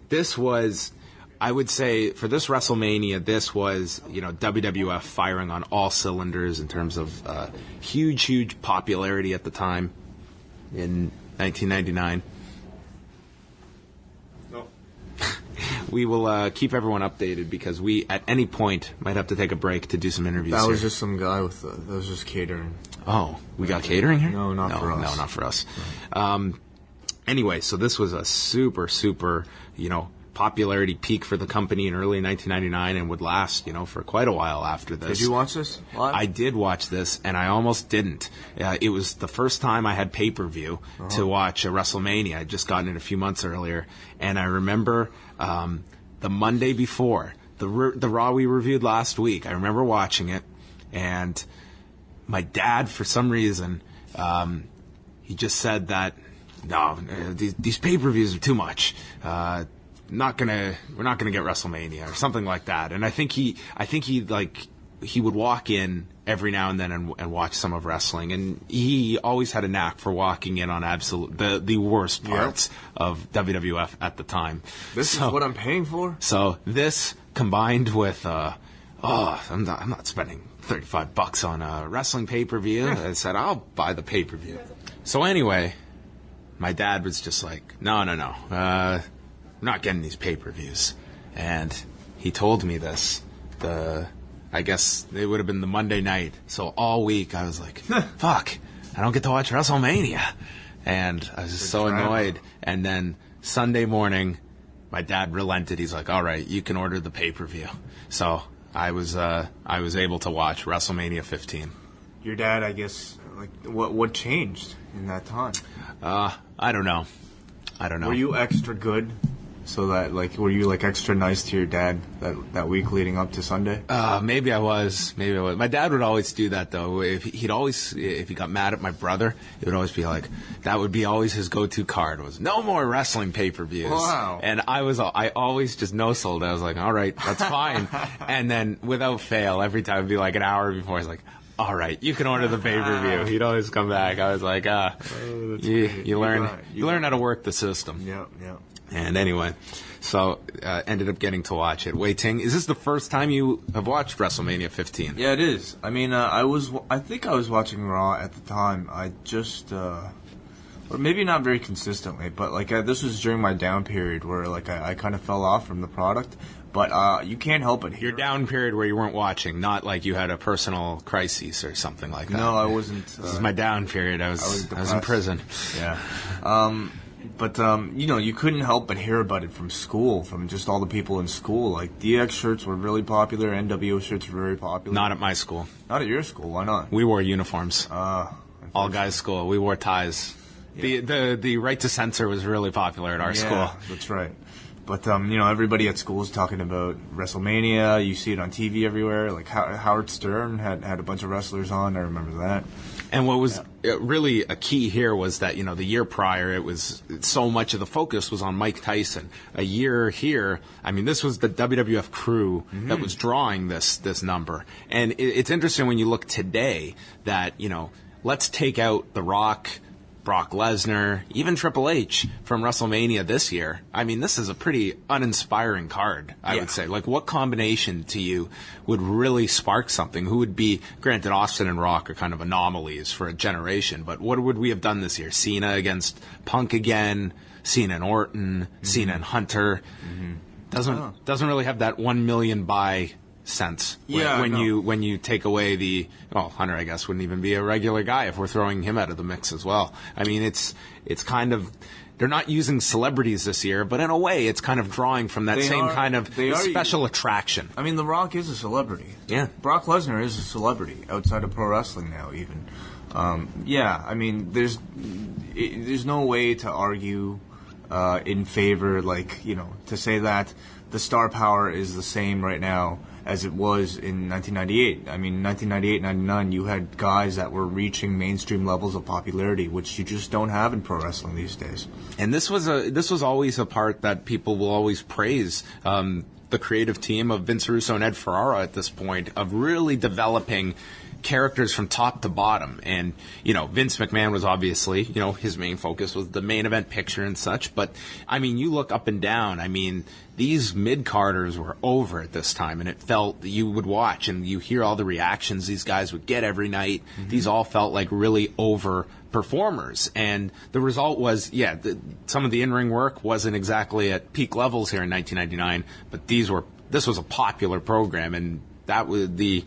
This was, I would say, for this WrestleMania, this was, WWF firing on all cylinders in terms of huge popularity at the time in 1999. We will keep everyone updated because we, at any point, might have to take a break to do some interviews. That was just some guy that was just catering. Oh, we got catering here? No, not for us. No, not for us. Right. Anyway, so this was a super, popularity peak for the company in early 1999 and would last, for quite a while after this. Did you watch this live? I did watch this, and I almost didn't. It was the first time I had pay-per-view to watch a WrestleMania. I'd just gotten it a few months earlier, and I remember the Monday before, the Raw we reviewed last week, I remember watching it, and my dad, for some reason, he just said that, no, these pay-per-views are too much. We're not gonna get WrestleMania or something like that. And I think he would walk in every now and then and watch some of wrestling. And he always had a knack for walking in on the worst parts of WWF at the time. This is what I'm paying for? So this combined with, I'm not spending $35 on a wrestling pay-per-view. I said, I'll buy the pay-per-view. So anyway, my dad was just like, no. I'm not getting these pay-per-views. And he told me this, I guess it would have been the Monday night. So all week I was like, fuck, I don't get to watch WrestleMania. And I was just so annoyed. And then Sunday morning, my dad relented. He's like, all right, you can order the pay-per-view. So I was able to watch WrestleMania 15. Your dad, I guess, what changed in that time? I don't know. Were you extra good? So that, were you, extra nice to your dad that week leading up to Sunday? Maybe I was. My dad would always do that, though. If he got mad at my brother, it would always be like, that would be always his go-to card was, no more wrestling pay-per-views. Wow. And I always just no-sold. I was like, all right, that's fine. And then, without fail, every time it'd be an hour before, he's like, all right, you can order the pay-per-view. He'd always come back. I was like, you learn how to work the system. Yeah. And anyway, so ended up getting to watch it. Wai Ting, is this the first time you have watched WrestleMania 15? Yeah, it is. I mean, I think I was watching Raw at the time. I just, or maybe not very consistently, but this was during my down period where I kind of fell off from the product. But you can't help it. Your down period where you weren't watching, not like you had a personal crisis or something like that. No, I wasn't. This is my down period. I was in prison. Yeah. But you couldn't help but hear about it from school, from just all the people in school. DX shirts were really popular, NWO shirts were very popular. Not at my school. Not at your school, why not? We wore uniforms. All guys school. We wore ties. Yeah. The right to censor was really popular at our school. Yeah, that's right. But, everybody at school is talking about WrestleMania. You see it on TV everywhere. Howard Stern had a bunch of wrestlers on. I remember that. And what was really a key here was that, the year prior, it was so much of the focus was on Mike Tyson. A year here, this was the WWF crew that was drawing this number. And it's interesting when you look today that, let's take out The Rock, Brock Lesnar, even Triple H from WrestleMania this year. This is a pretty uninspiring card, I would say. What combination to you would really spark something? Who would be, granted, Austin and Rock are kind of anomalies for a generation, but what would we have done this year? Cena against Punk again, Cena and Orton, Cena and Hunter. Doesn't really have that 1 million buy sense when you take away Hunter, I guess, wouldn't even be a regular guy if we're throwing him out of the mix as well. It's kind of, they're not using celebrities this year, but in a way it's kind of drawing from that kind of special attraction. The Rock is a celebrity. Yeah. Brock Lesnar is a celebrity outside of pro wrestling now even. There's no way to argue in favor, to say that the star power is the same right now as it was in 1998. 1998, 99, you had guys that were reaching mainstream levels of popularity, which you just don't have in pro wrestling these days. And this was always a part that people will always praise. The creative team of Vince Russo and Ed Ferrara at this point of really developing characters from top to bottom. And, Vince McMahon was obviously, his main focus was the main event picture and such. But, you look up and down, these mid-carders were over at this time, and it felt that you would watch and you hear all the reactions these guys would get every night. Mm-hmm. These all felt like really over performers. And the result was, some of the in-ring work wasn't exactly at peak levels here in 1999, but this was a popular program, and that was the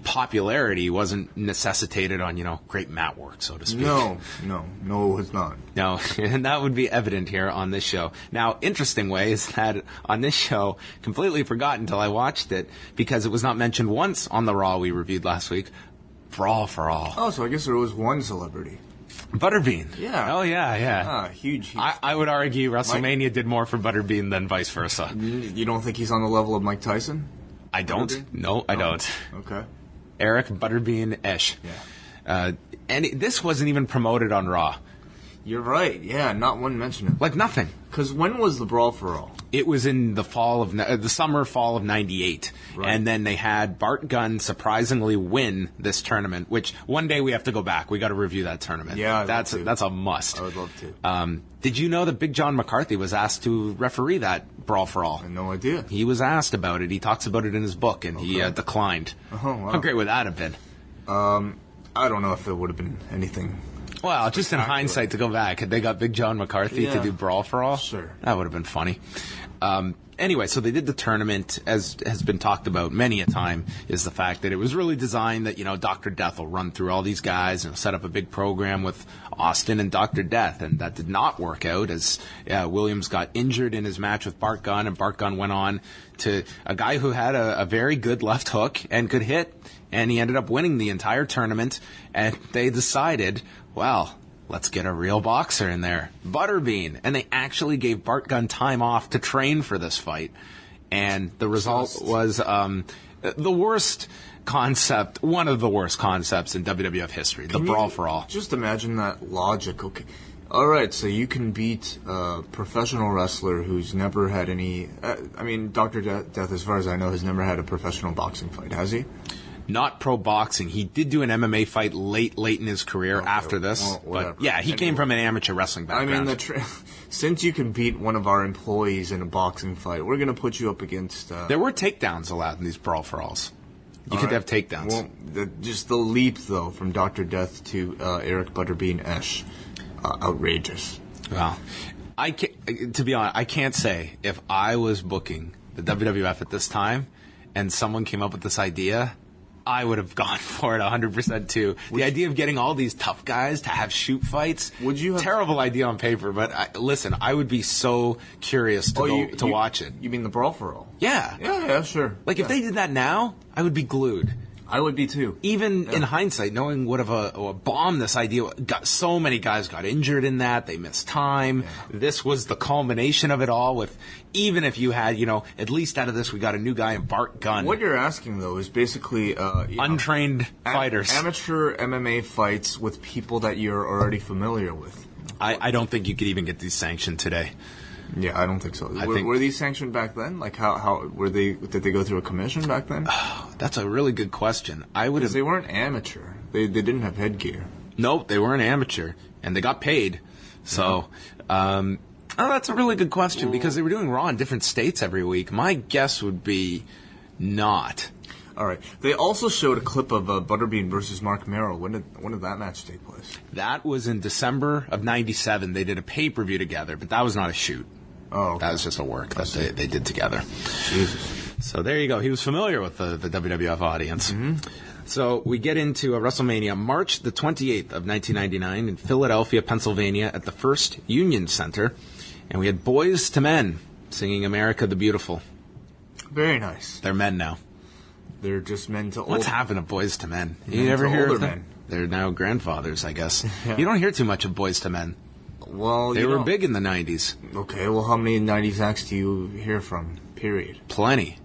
popularity wasn't necessitated on, great mat work, so to speak. No, it was not. No, and that would be evident here on this show. Now, interesting way is that on this show, completely forgot until I watched it, because it was not mentioned once on the Raw we reviewed last week, Brawl for All. Oh, so I guess there was one celebrity. Butterbean. Yeah. Oh, yeah. Ah, huge. I would argue WrestleMania did more for Butterbean than vice versa. You don't think he's on the level of Mike Tyson? I don't. Butterbean? No, I don't. Okay. Eric Butterbean Esch. Yeah. And this wasn't even promoted on Raw. You're right. Yeah, not one mention of it. Like nothing. Because when was the Brawl for All? It was in the fall of of '98, right. And then they had Bart Gunn surprisingly win this tournament. Which one day we have to go back. We got to review that tournament. Yeah, that's a must. I would love to. Did you know that Big John McCarthy was asked to referee that Brawl for All? I had no idea. He was asked about it. He talks about it in his book, and he declined. Oh, wow. How great would that have been? I don't know if it would have been anything. Well, just in hindsight, to go back, had they got Big John McCarthy to do Brawl for All? Sure. That would have been funny. Anyway, so they did the tournament, as has been talked about many a time, is the fact that it was really designed that, Dr. Death will run through all these guys and set up a big program with Austin and Dr. Death, and that did not work out as Williams got injured in his match with Bart Gunn, and Bart Gunn went on to a guy who had a very good left hook and could hit, and he ended up winning the entire tournament, and they decided, well, let's get a real boxer in there, Butterbean. And they actually gave Bart Gunn time off to train for this fight. And the result was the worst concept, one of the worst concepts in WWF history, the Brawl for All. Just imagine that logic. Okay. All right, so you can beat a professional wrestler who's never had any... Dr. Death, as far as I know, has never had a professional boxing fight, has he? Not pro boxing. He did do an MMA fight late in his career after this. Well, but yeah, he came from an amateur wrestling background. Since you can beat one of our employees in a boxing fight, we're going to put you up against... There were takedowns allowed in these Brawl for Alls. You could have takedowns. Well, just the leap, though, from Dr. Death to Eric Butterbean Esch, outrageous. Well, to be honest, I can't say if I was booking the WWF at this time and someone came up with this idea... I would have gone for it 100% too. The idea of getting all these tough guys to have shoot fights, terrible idea on paper, but listen, I would be so curious to watch it. You mean the Brawl for All? Yeah. Yeah, sure. If they did that now, I would be glued. I would be too. Even in hindsight, knowing what of a bomb this idea got, so many guys got injured in that. They missed time. Yeah. This was the culmination of it all. With even if you had, at least out of this, we got a new guy in Bart Gunn. What you're asking though is basically untrained fighters, amateur MMA fights with people that you're already familiar with. I don't think you could even get these sanctioned today. Yeah, I don't think so. Were these sanctioned back then? Like how were they? Did they go through a commission back then? That's a really good question. Because they weren't amateur. They didn't have headgear. Nope, they weren't amateur, and they got paid. So, that's a really good question because they were doing Raw in different states every week. My guess would be not. All right. They also showed a clip of Butterbean versus Mark Merrill. When did that match take place? That was in December of '97. They did a pay-per-view together, but that was not a shoot. Oh, okay. That was just a work that they did together. Jesus. So there you go. He was familiar with the WWF audience. Mm-hmm. So we get into WrestleMania, March the 28th of 1999 in Philadelphia, Pennsylvania at the First Union Center. And we had Boys to Men singing America the Beautiful. Very nice. They're men now. They're just men to old. What's happened to Boys to Men? You never hear of them? Men. They're now grandfathers, I guess. Yeah. You don't hear too much of Boys to Men. Well, they were big in the 90s. Okay, well, how many 90s acts do you hear from, period? Plenty.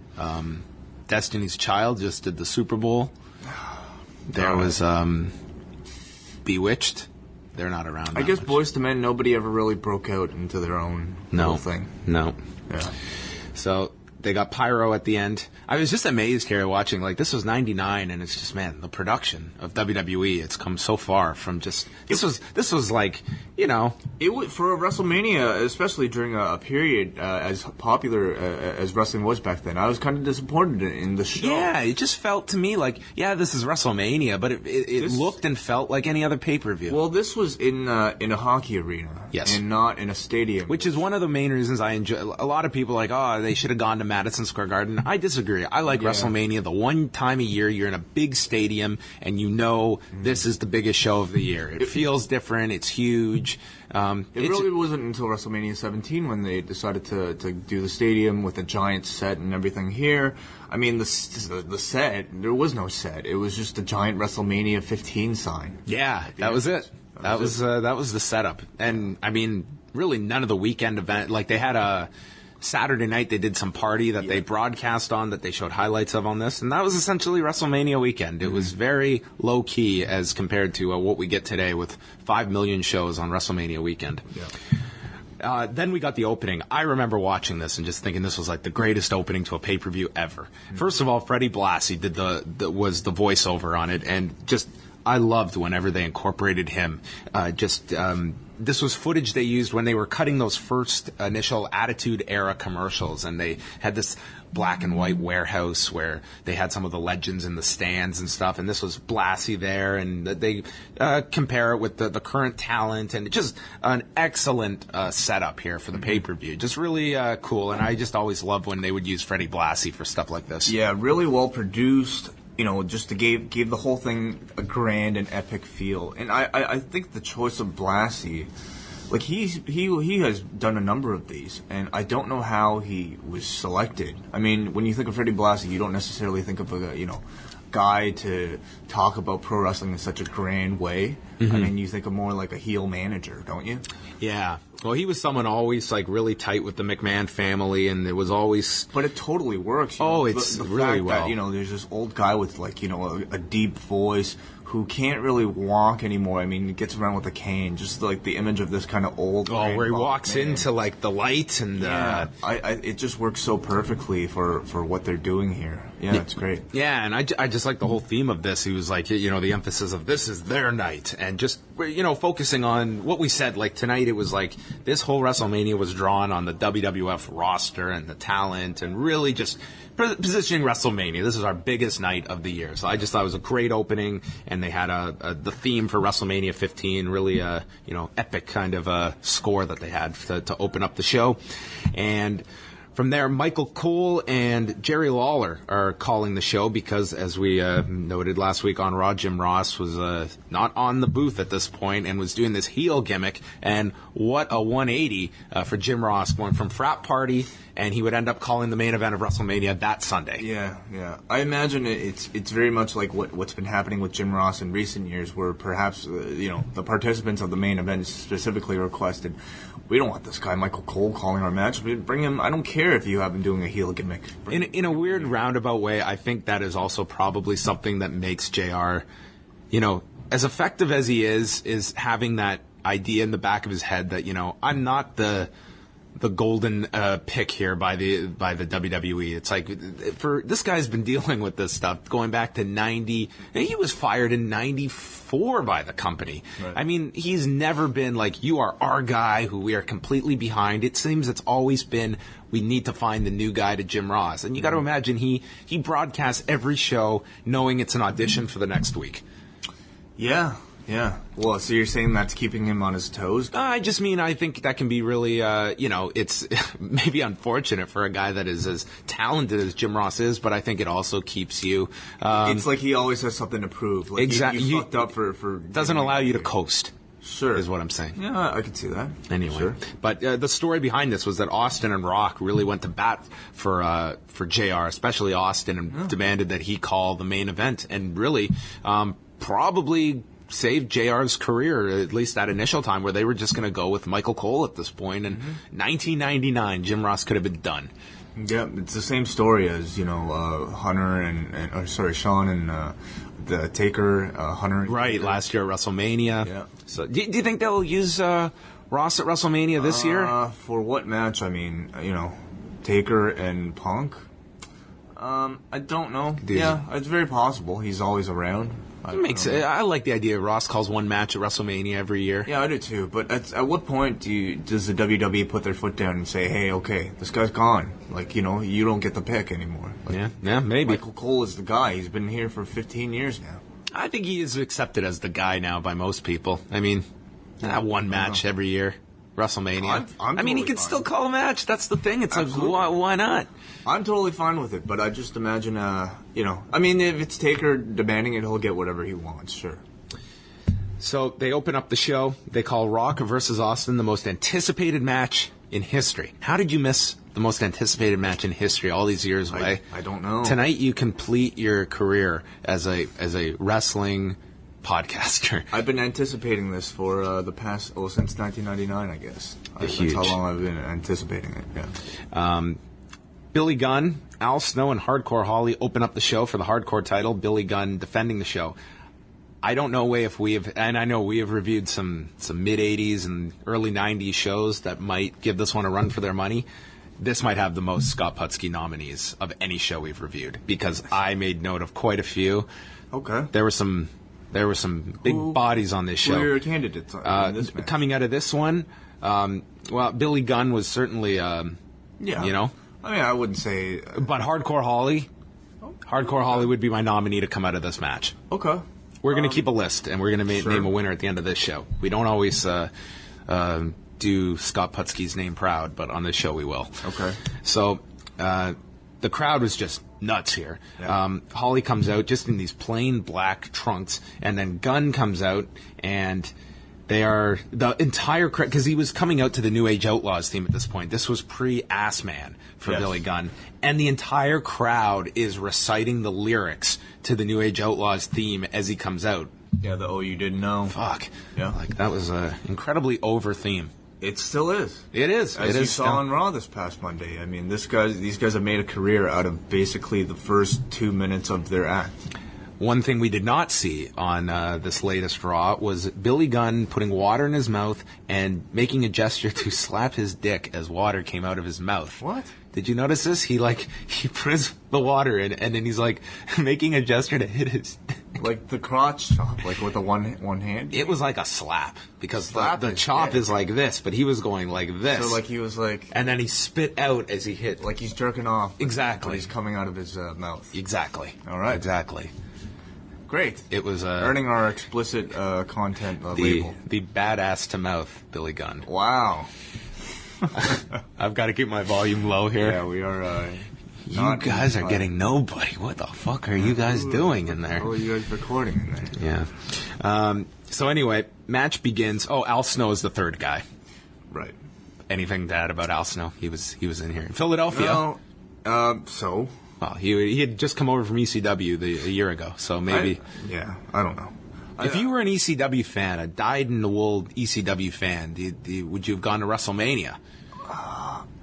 Destiny's Child just did the Super Bowl. There was Bewitched. They're not around. I guess much. Boys to Men, nobody ever really broke out into their own little thing. No. Yeah. So They got pyro at the end. I was just amazed here watching, like, this was 99, and it's just, man, the production of WWE, it's come so far from just, this was like, you know. It was, for a WrestleMania, especially during a period as popular as wrestling was back then, I was kind of disappointed in the show. Yeah, it just felt to me like, yeah, this is WrestleMania, but it looked and felt like any other pay-per-view. Well, this was in a hockey arena. Yes. And not in a stadium. Which is one of the main reasons I enjoy. A lot of people are like, oh, they should have gone to Madison Square Garden. I disagree. I like WrestleMania, the one time a year you're in a big stadium and you know this is the biggest show of the year. It feels different. It's huge. It really wasn't until WrestleMania 17 when they decided to do the stadium with a giant set and everything here. I mean, the set, there was no set. It was just a giant WrestleMania 15 sign. Yeah, that was it. That was the setup. And, I mean, really none of the weekend event. Like, they had a Saturday night, they did some party that they broadcast on, that they showed highlights of on this. And that was essentially WrestleMania weekend. It was very low-key as compared to what we get today with 5 million shows on WrestleMania weekend. Yeah. Then we got the opening. I remember watching this and just thinking this was like the greatest opening to a pay-per-view ever. First of all, Freddie Blassie was the voiceover on it, and just I loved whenever they incorporated him. This was footage they used when they were cutting those first initial Attitude Era commercials, and they had this black and white warehouse where they had some of the legends in the stands and stuff, and this was Blassie there, and they compare it with the current talent, and just an excellent setup here for the pay-per-view. Just really cool, and I just always loved when they would use Freddie Blassie for stuff like this. Yeah, really well produced. You know, just to gave the whole thing a grand and epic feel. And I think the choice of Blassie, like he has done a number of these, and I don't know how he was selected. I mean, when you think of Freddie Blassie, you don't necessarily think of a guy to talk about pro wrestling in such a grand way. I mean, you think of more like a heel manager, don't you? Yeah. Well, he was someone always like really tight with the McMahon family, and it was always. But it totally works. It's the really fact well. That, there's this old guy with like a deep voice who can't really walk anymore. I mean, he gets around with a cane. Just like the image of this kind of old. Oh, where he walks into like the light and. Yeah, it just works so perfectly for what they're doing here. Yeah, it's great. Yeah, and I just like the whole theme of this. He was like, the emphasis of this is their night, and just focusing on what we said. Like tonight, it was like this whole WrestleMania was drawn on the WWF roster and the talent, and really just positioning WrestleMania. This is our biggest night of the year. So I just thought it was a great opening, and they had the theme for WrestleMania 15, really epic kind of score that they had to open up the show. And from there, Michael Cole and Jerry Lawler are calling the show because, as we noted last week on Raw, Jim Ross was not on the booth at this point and was doing this heel gimmick. And what a 180 for Jim Ross, going from frat party, and he would end up calling the main event of WrestleMania that Sunday. Yeah. I imagine it's very much like what's been happening with Jim Ross in recent years, where perhaps the participants of the main event specifically requested, we don't want this guy Michael Cole calling our match. We bring him. I don't care if you have him doing a heel gimmick. In a weird roundabout way, I think that is also probably something that makes JR, as effective as he is having that idea in the back of his head that I'm not the golden pick here by the WWE. It's like, for this guy's been dealing with this stuff going back to 90. He was fired in 94 by the company. Right. I mean, he's never been like, you are our guy who we are completely behind. It seems it's always been, we need to find the new guy to Jim Ross. And you got to imagine he broadcasts every show knowing it's an audition for the next week. Yeah. Well, so you're saying that's keeping him on his toes? I just mean, I think that can be really, it's maybe unfortunate for a guy that is as talented as Jim Ross is, but I think it also keeps you. It's like he always has something to prove. Like exactly. You fucked up for. Doesn't allow you to coast. Sure. Is what I'm saying. Yeah, I could see that. Anyway. Sure. But the story behind this was that Austin and Rock really went to bat for JR, especially Austin, and demanded that he call the main event, and really probably saved JR's career, at least that initial time, where they were just going to go with Michael Cole at this point. And 1999, Jim Ross could have been done. Yeah, it's the same story as, Hunter Sean and the Taker, Hunter. Right, last year at WrestleMania. Yeah. So do you think they'll use Ross at WrestleMania this year? For what match? I mean, Taker and Punk? I don't know. Yeah, it's very possible. He's always around. I like the idea. Ross calls one match at WrestleMania every year. Yeah, I do too. But at what point does the WWE put their foot down and say, "Hey, okay, this guy's gone. Like, you know, you don't get the pick anymore." Like, yeah, maybe. Michael Cole is the guy. He's been here for 15 years now. I think he is accepted as the guy now by most people. I mean, one match every year. WrestleMania. I'm I mean, he totally can fine. still call a match. That's the thing. It's Absolutely. like, why not? I'm totally fine with it, but I just imagine, I mean, if it's Taker demanding it, he'll get whatever he wants, sure. So they open up the show. They call Rock versus Austin the most anticipated match in history. How did you miss the most anticipated match in history all these years away? I don't know. Tonight you complete your career as a wrestling podcaster. I've been anticipating this for the past, since 1999, I guess. Huge. That's how long I've been anticipating it, yeah. Billy Gunn, Al Snow, and Hardcore Holly open up the show for the Hardcore title. Billy Gunn defending the show. I don't know if we have, and I know we have reviewed some mid-'80s and early '90s shows that might give this one a run for their money. This might have the most Scott Putski nominees of any show we've reviewed, because I made note of quite a few. Okay. There were some big bodies on this show. Who are your candidates in this match? Coming out of this one, Billy Gunn was certainly, you know. I mean, I wouldn't say... But Hardcore Holly would be my nominee to come out of this match. Okay. We're going to keep a list, and we're going to name a winner at the end of this show. We don't always do Scott Putski's name proud, but on this show we will. Okay. So the crowd was just nuts here. Yeah. Holly comes out just in these plain black trunks, and then Gunn comes out, and they are the entire crowd, because he was coming out to the New Age Outlaws theme at this point. This was pre-Ass Man for Billy Gunn, and the entire crowd is reciting the lyrics to the New Age Outlaws theme as he comes out. Yeah, the You Didn't Know. Fuck. Yeah. Like, that was an incredibly over theme. It still is. It is. As you saw on Raw this past Monday. I mean, these guys have made a career out of basically the first 2 minutes of their act. One thing we did not see on this latest Raw was Billy Gunn putting water in his mouth and making a gesture to slap his dick as water came out of his mouth. What? Did you notice this? He puts the water in, and then he's like making a gesture to hit his like the crotch chop, like with the one hand. It was like a slap, because the chop is like this, but he was going like this. So like he was like, and then he spit out as he hit. Like he's jerking off. Exactly. But he's coming out of his mouth. Exactly. All right. Exactly. Great. It was earning our explicit content label. The badass to mouth Billy Gunn. Wow. I've got to keep my volume low here. Yeah, we are. You guys are getting nobody. What the fuck are you guys doing in there? What are you guys recording in there? Yeah. So anyway, match begins. Oh, Al Snow is the third guy. Right. Anything to add about Al Snow? He was in here in Philadelphia. No. So. Well, he had just come over from ECW a year ago, so maybe. I don't know. If you were an ECW fan, a dyed-in-the-wool ECW fan, would you have gone to WrestleMania?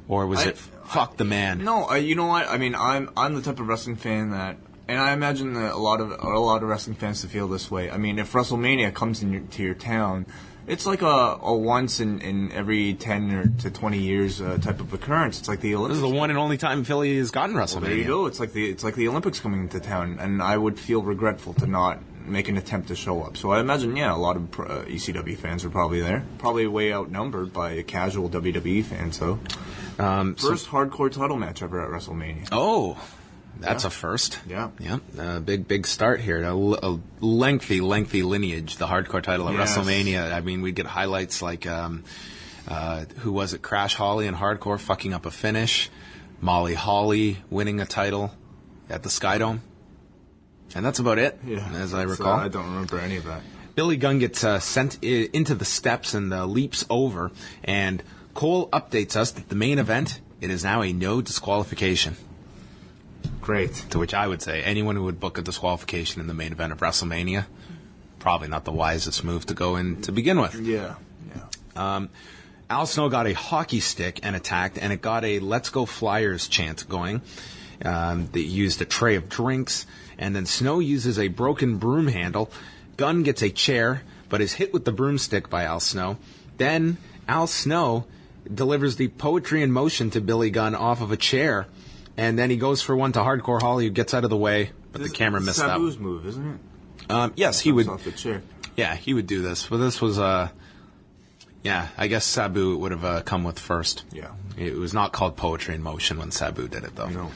Or was it fuck the man? No, you know what? I mean, I'm the type of wrestling fan that, and I imagine that a lot of wrestling fans to feel this way. I mean, if WrestleMania comes to your town, it's like a once in every 10 to 20 years type of occurrence. It's like the Olympics. This is the one and only time Philly has gotten WrestleMania. Well, there you go. It's like the Olympics coming into town, and I would feel regretful to not make an attempt to show up. So I imagine, a lot of ECW fans are probably there. Probably way outnumbered by casual WWE fans, though. First hardcore title match ever at WrestleMania. Oh, that's a first. Yeah. Yeah. Big start here. A lengthy lineage, the hardcore title at WrestleMania. I mean, we get highlights like, who was it? Crash Holly and Hardcore fucking up a finish. Molly Holly winning a title at the Skydome. And that's about it, as I recall. I don't remember any of that. Billy Gunn gets sent into the steps and leaps over, and Cole updates us that the main event, it is now a no disqualification. Great. To which I would say, anyone who would book a disqualification in the main event of WrestleMania, probably not the wisest move to go in to begin with. Yeah. Al Snow got a hockey stick and attacked, and it got a Let's Go Flyers chant going. They used a tray of drinks, and then Snow uses a broken broom handle. Gunn gets a chair, but is hit with the broomstick by Al Snow. Then Al Snow delivers the poetry in motion to Billy Gunn off of a chair, and then he goes for one to Hardcore Holly, who gets out of the way, but the camera missed that. Sabu's move, isn't it? Yes, he would. Off the chair. Yeah, he would do this. But this was, yeah, I guess Sabu would have come with first. Yeah. It was not called poetry in motion when Sabu did it, though. No.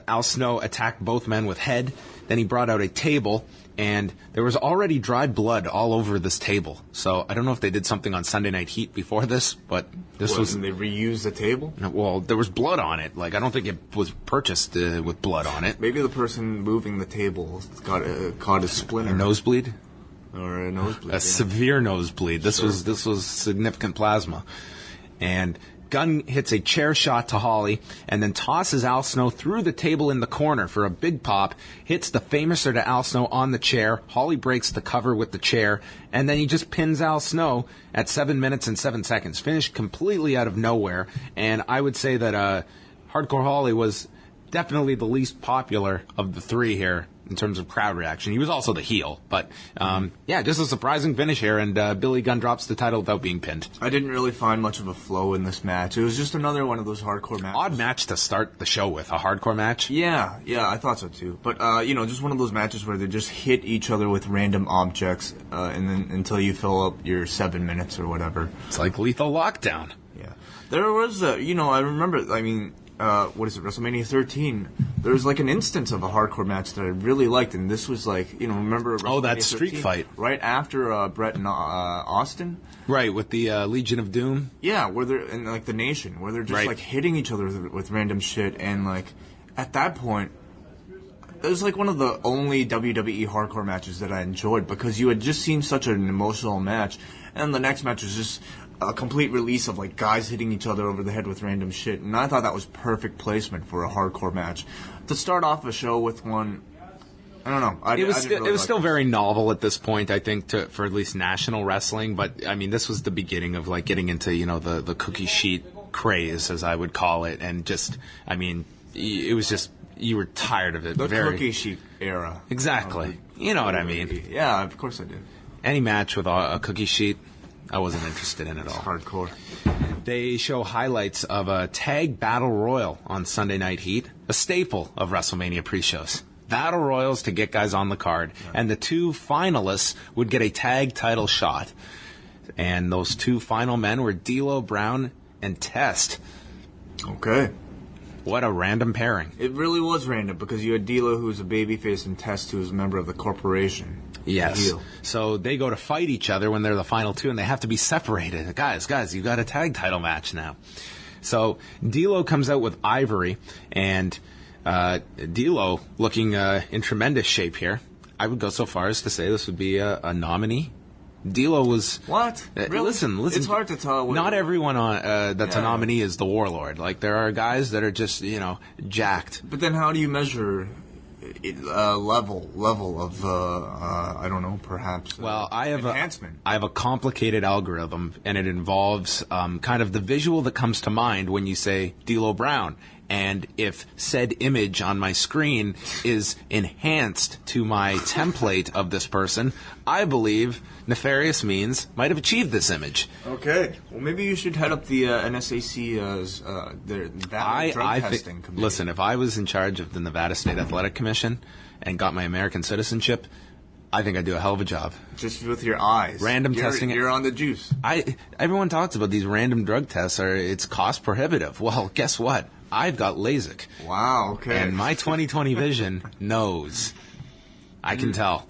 Al Snow attacked both men with head. Then he brought out a table, and there was already dry blood all over this table. So I don't know if they did something on Sunday Night Heat before this, but this was... Didn't they reuse the table? Well, there was blood on it. Like, I don't think it was purchased with blood on it. Maybe the person moving the table caught a splinter. A nosebleed? Or a nosebleed. Severe nosebleed. This Sure. was significant plasma. And Gunn hits a chair shot to Holly and then tosses Al Snow through the table in the corner for a big pop, hits the Famouser to Al Snow on the chair. Holly breaks the cover with the chair, and then he just pins Al Snow at 7 minutes and 7 seconds. Finished completely out of nowhere, and I would say that Hardcore Holly was definitely the least popular of the three here in terms of crowd reaction. He was also the heel, but yeah, just a surprising finish here, and Billy Gunn drops the title without being pinned. I didn't really find much of a flow in this match. It was just another one of those hardcore matches. Odd match to start the show with, a hardcore match. Yeah, I thought so too. But just one of those matches where they just hit each other with random objects, and then until you fill up your 7 minutes or whatever. It's like Lethal Lockdown. Yeah, there was I remember. I mean, what is it? WrestleMania 13. There was like an instance of a hardcore match that I really liked, and this was like, remember? Oh, that WrestleMania street 13? fight right after Brett and Austin. Right, with the Legion of Doom. Yeah, where they're and like the Nation, where they're just Right. like hitting each other with random shit, and like at that point, it was like one of the only WWE hardcore matches that I enjoyed because you had just seen such an emotional match, and the next match was just a complete release of like guys hitting each other over the head with random shit, and I thought that was perfect placement for a hardcore match. To start off a show with one, I don't know. It was still very novel at this point, I think, for at least national wrestling. But I mean, this was the beginning of like getting into the cookie sheet craze, as I would call it, and just I mean, it was just you were tired of it. The cookie sheet era. Exactly. You know what I mean? Yeah, of course I did. Any match with a cookie sheet, I wasn't interested in at all. Hardcore. They show highlights of a tag battle royal on Sunday Night Heat, a staple of WrestleMania pre-shows. Battle royals to get guys on the card, and the two finalists would get a tag title shot. And those two final men were D'Lo Brown and Test. Okay. What a random pairing. It really was random because you had D'Lo, who was a babyface, and Test, who was a member of the corporation. Yes. So they go to fight each other when they're the final two, and they have to be separated. Guys, you've got a tag title match now. So D'Lo comes out with Ivory, and D'Lo looking in tremendous shape here. I would go so far as to say this would be a nominee. D'Lo was... What? Really? Listen. It's hard to tell. Not everyone that's a nominee is the Warlord. Like, there are guys that are just, jacked. But then how do you measure level of, I don't know, perhaps well, I have enhancement? I have a complicated algorithm, and it involves kind of the visual that comes to mind when you say D'Lo Brown. And if said image on my screen is enhanced to my template of this person, I believe nefarious means might have achieved this image. Okay. Well, maybe you should head up the NSAC's their Nevada drug testing committee. Listen, if I was in charge of the Nevada State Athletic Commission and got my American citizenship, I think I'd do a hell of a job. Just with your eyes. Testing. You're on the juice. Everyone talks about these random drug tests. It's cost prohibitive. Well, guess what? I've got LASIK. Wow, okay. And my 20/20 vision knows. I can tell.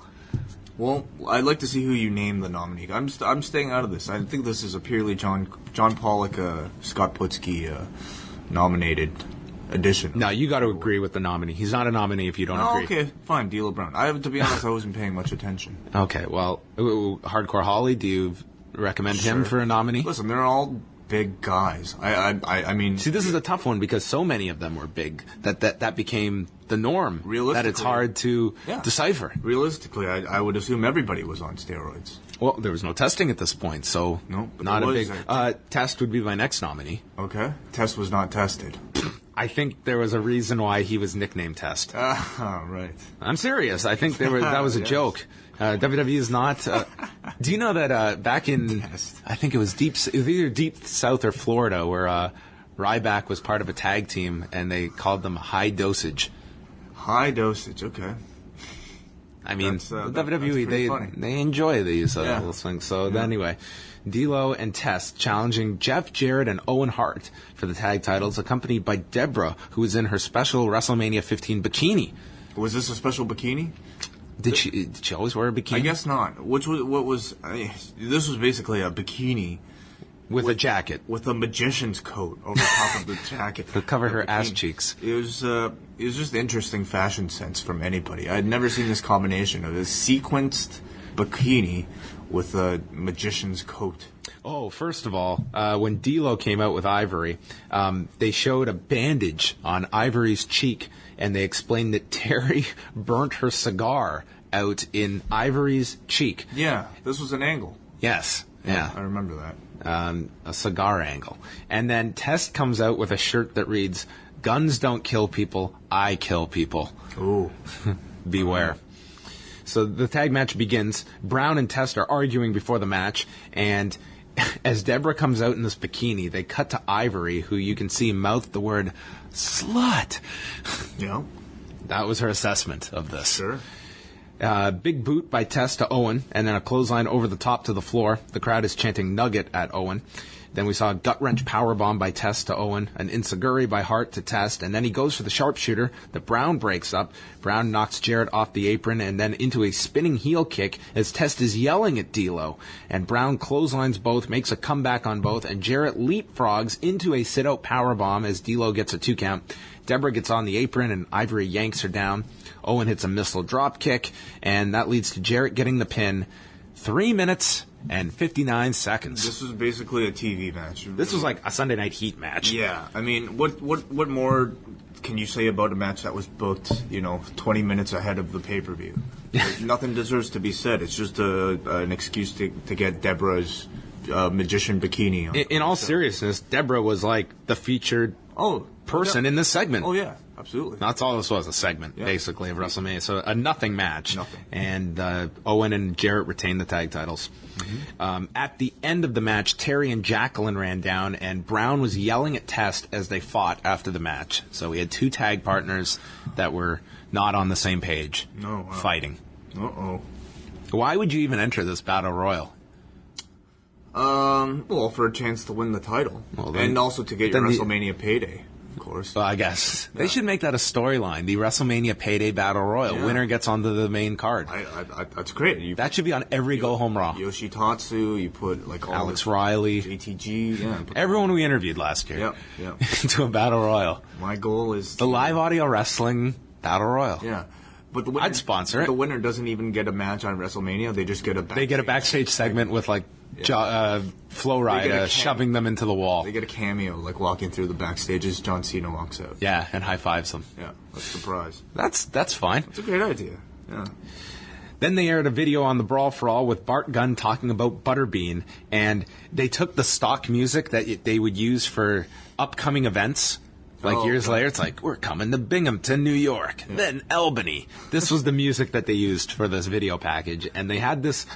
Well, I'd like to see who you name the nominee. I'm staying out of this. I think this is a purely John Pollock, Scott Putski nominated edition. No, you got to agree with the nominee. He's not a nominee if you don't agree. Okay, fine. D'Lo Brown. To be honest, I wasn't paying much attention. Okay, well, Hardcore Holly, do you recommend him for a nominee? Listen, they're all big guys. I mean... See, this is a tough one because so many of them were big that became the norm. That it's hard to decipher. Realistically, I would assume everybody was on steroids. Well, there was no testing at this point, so no, not a big... Test would be my next nominee. Okay. Test was not tested. I think there was a reason why he was nicknamed Test. Right. I'm serious. I think that was a Yes. joke. WWE is not. Do you know that back in, I think it was either deep South or Florida, where Ryback was part of a tag team, and they called them High Dosage. High Dosage, okay. I mean, That's WWE, pretty funny. they enjoy these Yeah. little things. So anyway, D'Lo and Test challenging Jeff Jarrett and Owen Hart for the tag titles, accompanied by Deborah, who was in her special WrestleMania 15 bikini. Was this a special bikini? Did she always wear a bikini? I guess not. This was basically a bikini with a jacket. with a magician's coat over top of the jacket To cover her The ass bikini. cheeks. It was just interesting fashion sense from anybody. I'd never seen this combination of a sequenced bikini with a magician's coat. Oh, first of all, when D'Lo came out with Ivory, they showed a bandage on Ivory's cheek, and they explained that Terry burnt her cigar out in Ivory's cheek. Yeah, this was an angle. Yes, yeah. I remember that. A cigar angle. And then Test comes out with a shirt that reads, "Guns don't kill people, I kill people. Ooh. Beware." So the tag match begins. Brown and Test are arguing before the match, and as Deborah comes out in this bikini, they cut to Ivory, who you can see mouth the word slut. Yeah. That was her assessment of this. Sure. Big boot by Test to Owen, and then a clothesline over the top to the floor. The crowd is chanting Nugget at Owen. Then we saw a gut-wrench powerbomb by Test to Owen, an Insiguri by Hart to Test, and then he goes for the sharpshooter that Brown breaks up. Brown knocks Jarrett off the apron and then into a spinning heel kick as Test is yelling at D'Lo. And Brown clotheslines both, makes a comeback on both, and Jarrett leapfrogs into a sit-out powerbomb as D'Lo gets a 2 count. Deborah gets on the apron and Ivory yanks her down. Owen hits a missile drop kick, and that leads to Jarrett getting the pin. 3 minutes and 59 seconds. This was basically a TV match. This was like a Sunday Night Heat match. Yeah, I mean, what more can you say about a match that was booked, 20 minutes ahead of the pay-per-view? Like, nothing deserves to be said. It's just an excuse to get Deborah's magician bikini on. In all seriousness, Deborah was like the featured person in this segment. Oh, yeah, absolutely. That's all this was, a segment, basically, of WrestleMania. So a nothing match. Nothing. And Owen and Jarrett retained the tag titles. At the end of the match, Terry and Jacqueline ran down, and Brown was yelling at Test as they fought after the match. So we had 2 tag partners that were not on the same page fighting. Uh-oh. Why would you even enter this battle royal? Well, for a chance to win the title. Well, then- and also to get your then the- WrestleMania payday, of course. Well, I guess they should make that a storyline. The WrestleMania Payday Battle Royal. Yeah. Winner gets onto the main card. I that's great. That should be on every Go Home Raw. Yoshitatsu, you put like all Alex the Riley. JTG, Everyone we interviewed last year Yeah. into a Battle Royal. My goal is The live audio wrestling Battle Royal. Yeah. But the winner, I'd sponsor it. The winner doesn't even get a match on WrestleMania. They just get a backstage. They get a backstage segment with like Flo They get Rida a shoving them into the wall. They get a cameo, like walking through the backstage as John Cena walks out. Yeah, and high fives them. Yeah, a surprise. That's fine. It's a great idea. Yeah. Then they aired a video on the Brawl for All with Bart Gunn talking about Butterbean, and they took the stock music that they would use for upcoming events. Like years later, it's like, we're coming to Binghamton, New York, then Albany. This was the music that they used for this video package, and they had this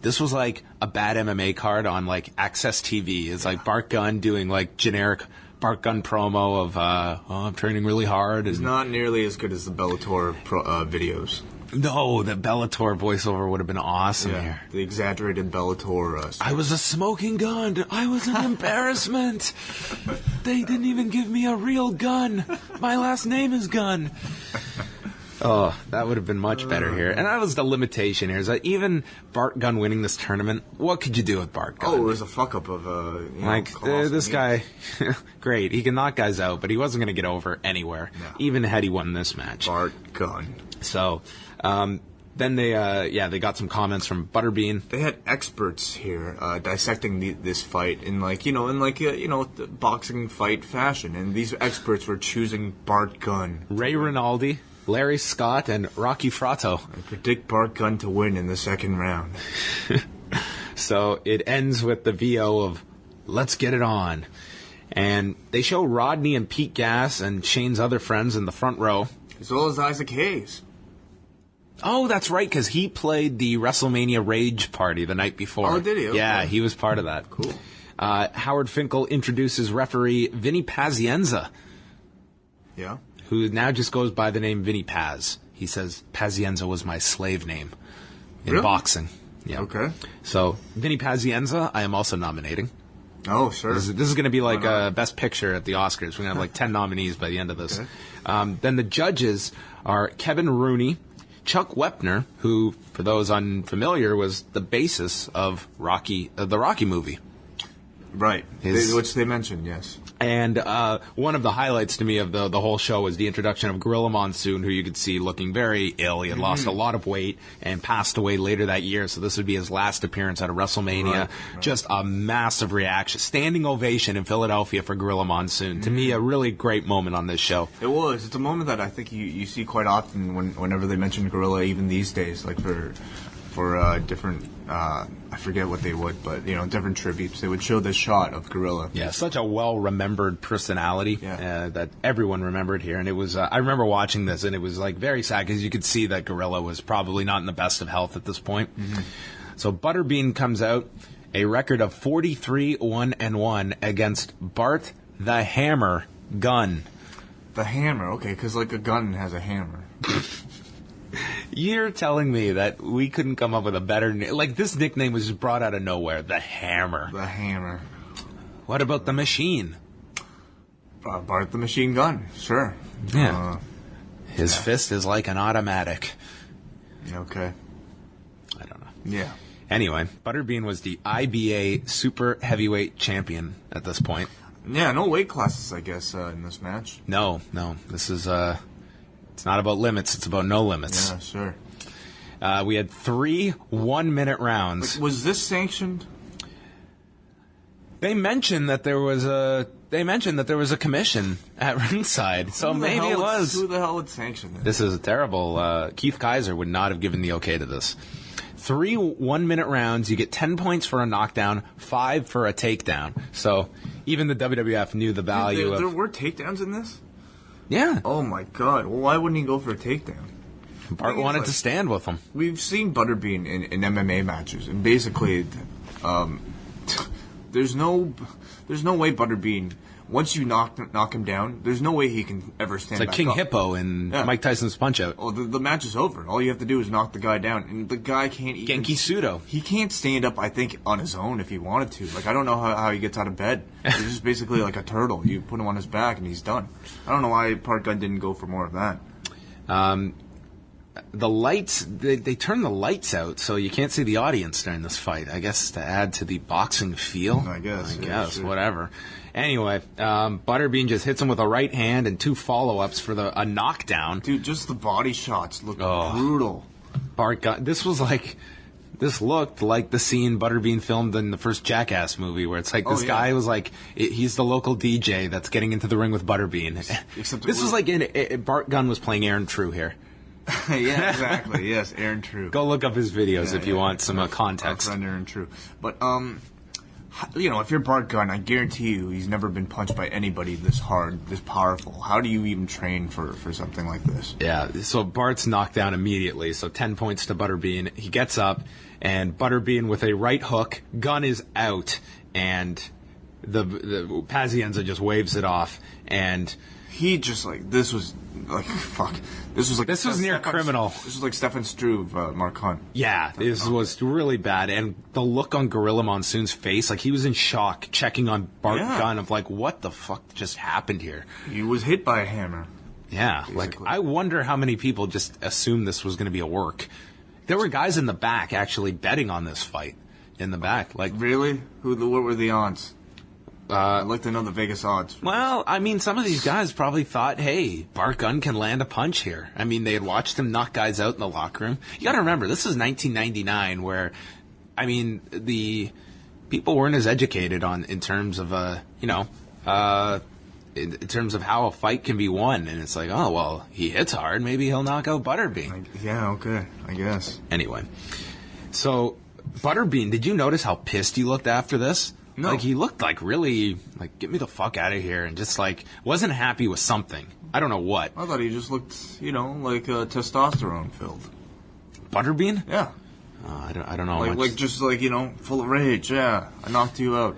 was like a bad MMA card on like Access TV. It's like Bart Gunn doing like generic Bart Gunn promo of, I'm training really hard. It's not nearly as good as the Bellator videos. No, the Bellator voiceover would have been awesome here. The exaggerated Bellator. I was a smoking gun. I was an embarrassment. They didn't even give me a real gun. My last name is Gunn. Oh, that would have been much better here. And that was the limitation here, is that even Bart Gunn winning this tournament, what could you do with Bart Gunn? Oh, it was a fuck-up of, this guy, great, he can knock guys out, but he wasn't going to get over anywhere, even had he won this match. Bart Gunn. So, then they got some comments from Butterbean. They had experts here dissecting this fight in boxing fight fashion, and these experts were choosing Bart Gunn. Ray Rinaldi, Larry Scott, and Rocky Fratto. I predict Bart Gunn to win in the second round. So it ends with the VO of "Let's get it on." And they show Rodney and Pete Gas and Shane's other friends in the front row. As well as Isaac Hayes. Oh, that's right, because he played the WrestleMania Rage party the night before. Oh, did he? Okay. Yeah, he was part of that. Cool. Howard Finkel introduces referee Vinny Pazienza. Yeah. Who now just goes by the name Vinny Paz. He says Pazienza was my slave name in boxing. Yeah. Okay. So, Vinny Pazienza, I am also nominating. Oh, sure. This is going to be like a Best Picture at the Oscars. We're going to have like 10 nominees by the end of this. Okay. Then the judges are Kevin Rooney, Chuck Wepner, who, for those unfamiliar, was the basis of the Rocky movie. Right. Which they mentioned, yes. And one of the highlights to me of the whole show was the introduction of Gorilla Monsoon, who you could see looking very ill. He had lost a lot of weight and passed away later that year, so this would be his last appearance at a WrestleMania. Right. Just a massive reaction. Standing ovation in Philadelphia for Gorilla Monsoon. To me, a really great moment on this show. It was. It's a moment that I think you see quite often whenever they mention Gorilla, even these days, like for different, I forget what they would, but, different tributes. They would show this shot of Gorilla. Yeah, such a well-remembered personality that everyone remembered here. And it was, I remember watching this, and it was, like, very sad, because you could see that Gorilla was probably not in the best of health at this point. Mm-hmm. So Butterbean comes out, a record of 43-1-1 against Bart the Hammer Gunn. The Hammer, okay, because, like, a gun has a hammer. You're telling me that we couldn't come up with a better name? Like, this nickname was just brought out of nowhere. The Hammer. The Hammer. What about the Machine? Bart the Machine Gun, sure. Yeah. His fist is like an automatic. Okay. I don't know. Yeah. Anyway, Butterbean was the IBA Super Heavyweight Champion at this point. Yeah, no weight classes, I guess, in this match. No. This is... It's not about limits, it's about no limits. Yeah, sure. We had 3 one-minute rounds. Like, was this sanctioned? They mentioned that there was a commission at ringside, so maybe it was. Who the hell would sanction this? This is terrible. Keith Kaiser would not have given the okay to this. 3 one-minute rounds, you get 10 points for a knockdown, 5 for a takedown. So even the WWF knew the value of... There were takedowns in this? Yeah. Oh, my God. Well, why wouldn't he go for a takedown? Bart wanted to stand with him. We've seen Butterbean in MMA matches, and basically, there's no way Butterbean, once you knock him down, there's no way he can ever stand back up. It's like King Hippo in Mike Tyson's Punch-Out. Oh, the match is over. All you have to do is knock the guy down, and the guy can't even... Genki Sudo. He can't stand up, I think, on his own if he wanted to. Like, I don't know how he gets out of bed. He's just basically like a turtle. You put him on his back, and he's done. I don't know why Park Gunn didn't go for more of that. The lights, they turn the lights out, so you can't see the audience during this fight. I guess to add to the boxing feel. I guess, sure. Whatever. Anyway, Butterbean just hits him with a right hand and 2 follow-ups for a knockdown. Dude, just the body shots look brutal. Bart Gunn, this looked like the scene Butterbean filmed in the first Jackass movie, where it's like this guy was like, he's the local DJ that's getting into the ring with Butterbean. Except this was like Bart Gunn was playing Aaron True here. Yeah, exactly. Yes, Aaron True. Go look up his videos if you want some context. Our friend Aaron True. But, if you're Bart Gunn, I guarantee you he's never been punched by anybody this hard, this powerful. How do you even train for something like this? Yeah, so Bart's knocked down immediately, so 10 points to Butterbean. He gets up, and Butterbean with a right hook, Gunn is out, and the Pazienza just waves it off, and... He just, this was, fuck. This was near criminal. This was like Stefan Struve, Mark Hunt. Yeah, this was really bad. And the look on Gorilla Monsoon's face, he was in shock, checking on Bart Gunn of, what the fuck just happened here? He was hit by a hammer. Yeah, basically. I wonder how many people just assumed this was going to be a work. There were guys in the back actually betting on this fight. In the back. Really? What were the odds? I'd like to know the Vegas odds. Well, some of these guys probably thought, hey, Bart Gunn can land a punch here. They had watched him knock guys out in the locker room. You got to remember, this is 1999, where, the people weren't as educated in terms of, in terms of how a fight can be won. And it's like, oh, well, he hits hard. Maybe he'll knock out Butterbean. Yeah, okay, I guess. Anyway, so Butterbean, did you notice how pissed he looked after this? No. Like, he looked like really, like, get me the fuck out of here, and just, like, wasn't happy with something. I don't know what. I thought he just looked, like testosterone filled. Butterbean? Yeah. I don't know. Like just like, full of rage. Yeah, I knocked you out.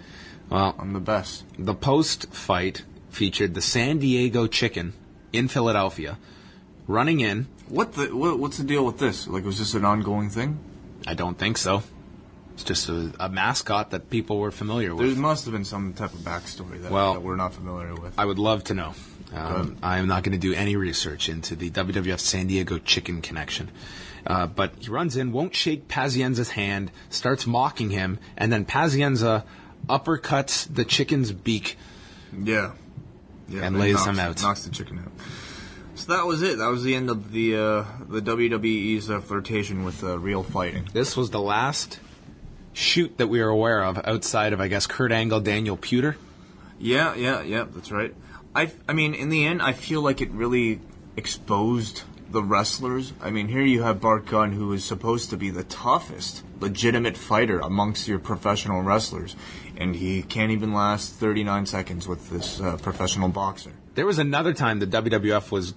Well, I'm the best. The post-fight featured the San Diego Chicken in Philadelphia running in. What's the deal with this? Like, was this an ongoing thing? I don't think so. It's just a mascot that people were familiar with. There must have been some type of backstory that we're not familiar with. I would love to know. I am not going to do any research into the WWF San Diego Chicken connection. But he runs in, won't shake Pazienza's hand, starts mocking him, and then Pazienza uppercuts the chicken's beak. Yeah. And lays him out. Knocks the chicken out. So that was it. That was the end of the WWE's flirtation with real fighting. This was the last shoot that we are aware of outside of, I guess, Kurt Angle, Daniel Puder. Yeah, that's right. I mean, in the end, I feel like it really exposed the wrestlers. I mean, here you have Bart Gunn, who is supposed to be the toughest legitimate fighter amongst your professional wrestlers, and he can't even last 39 seconds with this professional boxer. There was another time the WWF was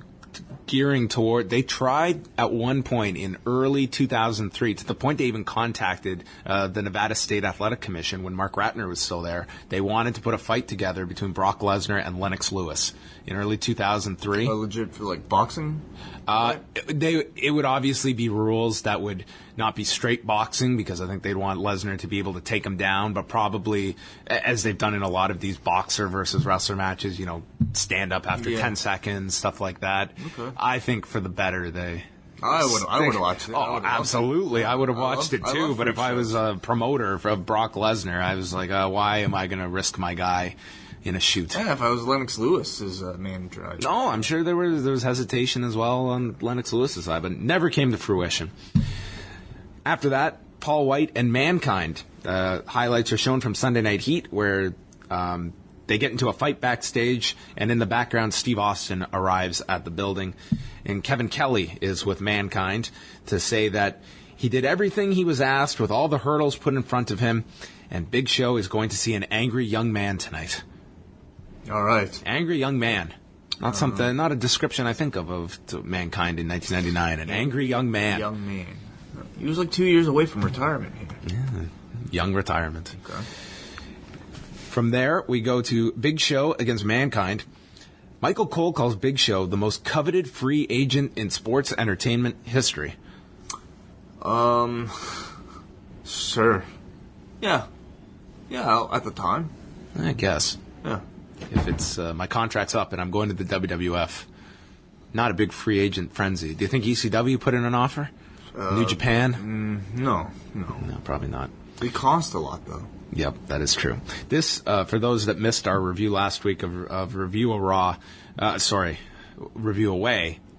gearing toward, they tried at one point in early 2003, to the point they even contacted the Nevada State Athletic Commission when Mark Ratner was still there. They wanted to put a fight together between Brock Lesnar and Lennox Lewis in early 2003. Legit for like boxing? It would obviously be rules that would not be straight boxing, because I think they'd want Lesnar to be able to take him down, but probably, as they've done in a lot of these boxer versus wrestler matches, stand up after 10 seconds, stuff like that. Okay. I think for the better, I would have watched it. Oh, absolutely. I would have watched it too, but if I was a promoter of Brock Lesnar, I was like, why am I going to risk my guy in a shoot? Yeah, if I was Lennox Lewis's manager. No, I'm sure there was hesitation as well on Lennox Lewis's side, but never came to fruition. After that, Paul White and Mankind. Highlights are shown from Sunday Night Heat, where they get into a fight backstage, and in the background, Steve Austin arrives at the building. And Kevin Kelly is with Mankind to say that he did everything he was asked with all the hurdles put in front of him, and Big Show is going to see an angry young man tonight. All right. Angry young man. Not a description I think of to Mankind in 1999. An angry young man. Young man. He was like 2 years away from retirement here. Yeah, young retirement. Okay. From there, we go to Big Show against Mankind. Michael Cole calls Big Show the most coveted free agent in sports entertainment history. Sure. Yeah. Yeah, at the time. I guess. Yeah. If it's my contract's up and I'm going to the WWF, not a big free agent frenzy. Do you think ECW put in an offer? New Japan? No, probably not. They cost a lot, though. Yep, that is true. This, for those that missed our review last week of Review-A-Wai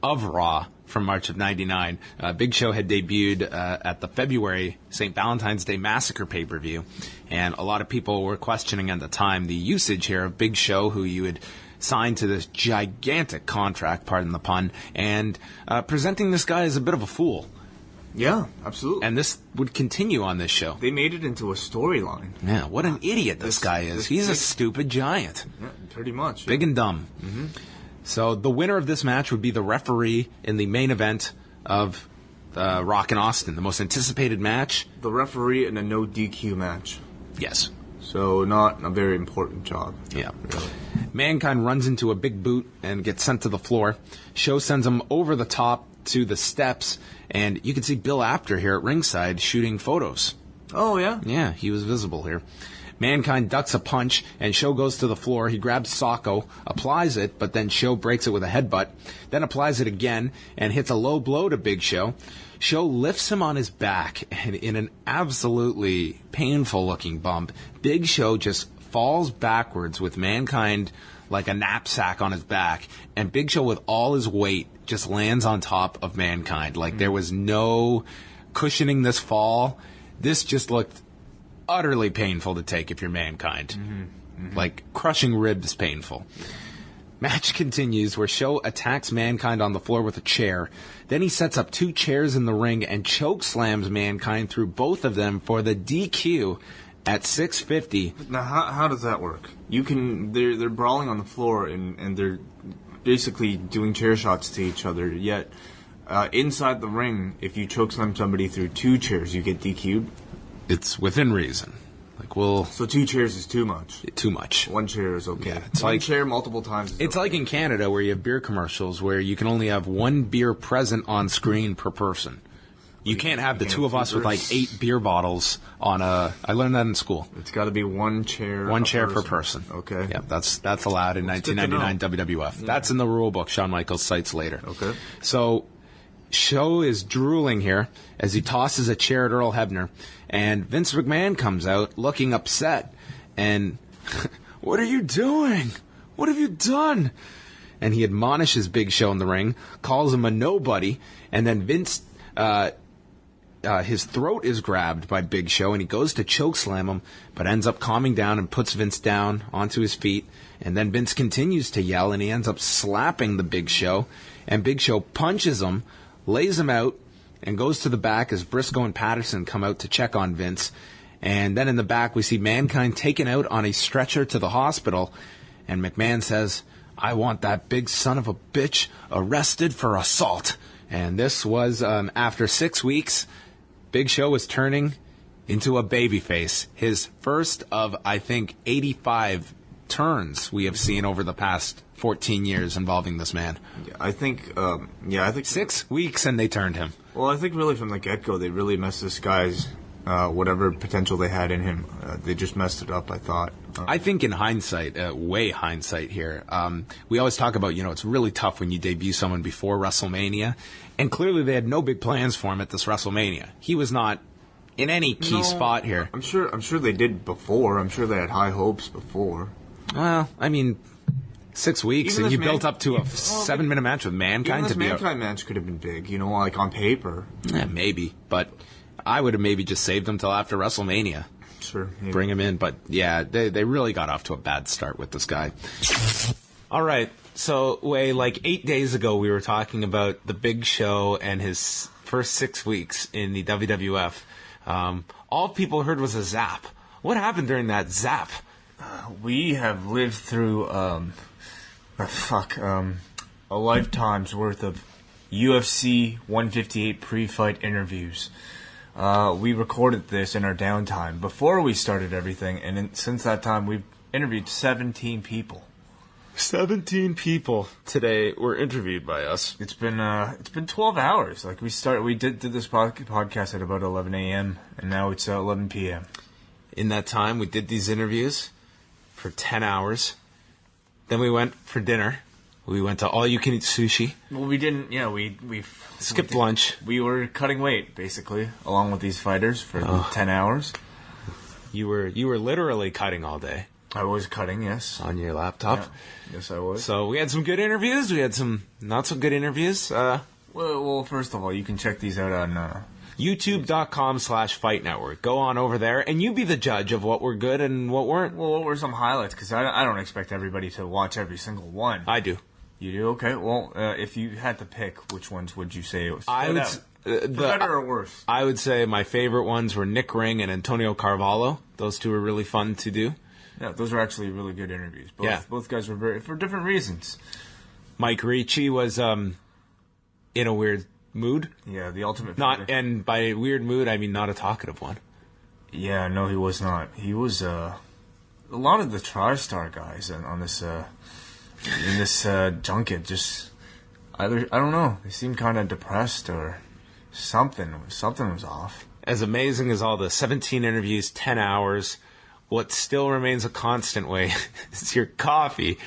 of Raw from March of '99, Big Show had debuted at the February St. Valentine's Day Massacre pay-per-view, and a lot of people were questioning at the time the usage here of Big Show, who you had signed to this gigantic contract, pardon the pun, and presenting this guy as a bit of a fool. Yeah, absolutely. And this would continue on this show. They made it into a storyline. Yeah, what an idiot this guy is. He's a stupid giant. Yeah, pretty much. Big and dumb. Mm-hmm. So the winner of this match would be the referee in the main event of Rock and Austin, the most anticipated match. The referee in a no DQ match. Yes. So not a very important job. Yeah. Really. Mankind runs into a big boot and gets sent to the floor. Show sends him over the top to the steps, and you can see Bill Apter here at ringside shooting photos. Oh, yeah? Yeah, he was visible here. Mankind ducks a punch, and Show goes to the floor. He grabs Socko, applies it, but then Show breaks it with a headbutt, then applies it again, and hits a low blow to Big Show. Show lifts him on his back, and in an absolutely painful-looking bump, Big Show just falls backwards with Mankind like a knapsack on his back, and Big Show with all his weight just lands on top of Mankind. Like there was no cushioning this fall. This just looked utterly painful to take if you're Mankind. Mm-hmm. Mm-hmm. Like crushing ribs painful. Match continues where Show attacks Mankind on the floor with a chair. Then he sets up two chairs in the ring and choke slams Mankind through both of them for the DQ At 6:50. Now, how does that work? They're brawling on the floor and they're basically doing chair shots to each other. Yet inside the ring, if you chokeslam somebody through 2 chairs, you get DQ'd. It's within reason. So 2 chairs is too much. Too much. 1 chair is okay. Yeah, it's one chair multiple times. It's like in Canada where you have beer commercials where you can only have 1 beer present on screen per person. You can't have the 2 of us with 8 beer bottles on a. I learned that in school. It's got to be 1 chair. 1 chair per person. Okay. Yeah, that's allowed in 1999 WWF. Yeah. That's in the rule book. Shawn Michaels cites later. Okay. So, Show is drooling here as he tosses a chair at Earl Hebner, and Vince McMahon comes out looking upset. And what are you doing? What have you done? And he admonishes Big Show in the ring, calls him a nobody, and then Vince. His throat is grabbed by Big Show, and he goes to chokeslam him, but ends up calming down and puts Vince down onto his feet. And then Vince continues to yell, and he ends up slapping the Big Show. And Big Show punches him, lays him out, and goes to the back as Briscoe and Patterson come out to check on Vince. And then in the back, we see Mankind taken out on a stretcher to the hospital. And McMahon says, "I want that big son of a bitch arrested for assault." And this was after 6 weeks. Big Show was turning into a babyface. His first of, I think, 85 turns we have seen over the past 14 years involving this man. I think 6 weeks and they turned him. Well, I think really from the get-go, they really messed this guy's, whatever potential they had in him. They just messed it up, I thought. I think in hindsight, way hindsight here, we always talk about, it's really tough when you debut someone before WrestleMania. And clearly they had no big plans for him at this WrestleMania. He was not in any key spot here. I'm sure they did before. I'm sure they had high hopes before. Well, 6 weeks, and you built up to a 7-minute match with Mankind. Even this Mankind match could have been big, on paper. Yeah, maybe, but I would have maybe just saved him till after WrestleMania. Sure. Maybe. Bring him in, but yeah, they really got off to a bad start with this guy. All right, so 8 days ago we were talking about the Big Show and his first 6 weeks in the WWF. All people heard was a zap. What happened during that zap? We have lived through a lifetime's worth of UFC 158 pre-fight interviews. We recorded this in our downtime before we started everything, and since that time we've interviewed 17 people. 17 people today were interviewed by us. It's been 12 hours. We did this podcast at about 11 a.m. and now it's 11 p.m. In that time, we did these interviews for 10 hours. Then we went for dinner. We went to all-you-can-eat sushi. Well, we didn't. Yeah, we skipped lunch. We were cutting weight basically, along with these fighters for 10 hours. You were literally cutting all day. I was cutting, yes. On your laptop? Yeah. Yes, I was. So we had some good interviews. We had some not-so-good interviews. Well, first of all, you can check these out on YouTube.com/Fight Network. Go on over there, and you be the judge of what were good and what weren't. Well, what were some highlights? Because I don't expect everybody to watch every single one. I do. You do? Okay. Well, if you had to pick, which ones would you say it was? I would... For better or worse? I would say my favorite ones were Nick Ring and Antonio Carvalho. Those two were really fun to do. Yeah, those were actually really good interviews. Both guys were for different reasons. Mike Ricci was in a weird mood. Yeah, the ultimate fighter. And by weird mood, I mean not a talkative one. Yeah, no, he was not. He was a lot of the TriStar guys on this in this junket just either I don't know, they seemed kind of depressed or something was off. As amazing as all the 17 interviews, 10 hours, what still remains a constant way is your coffee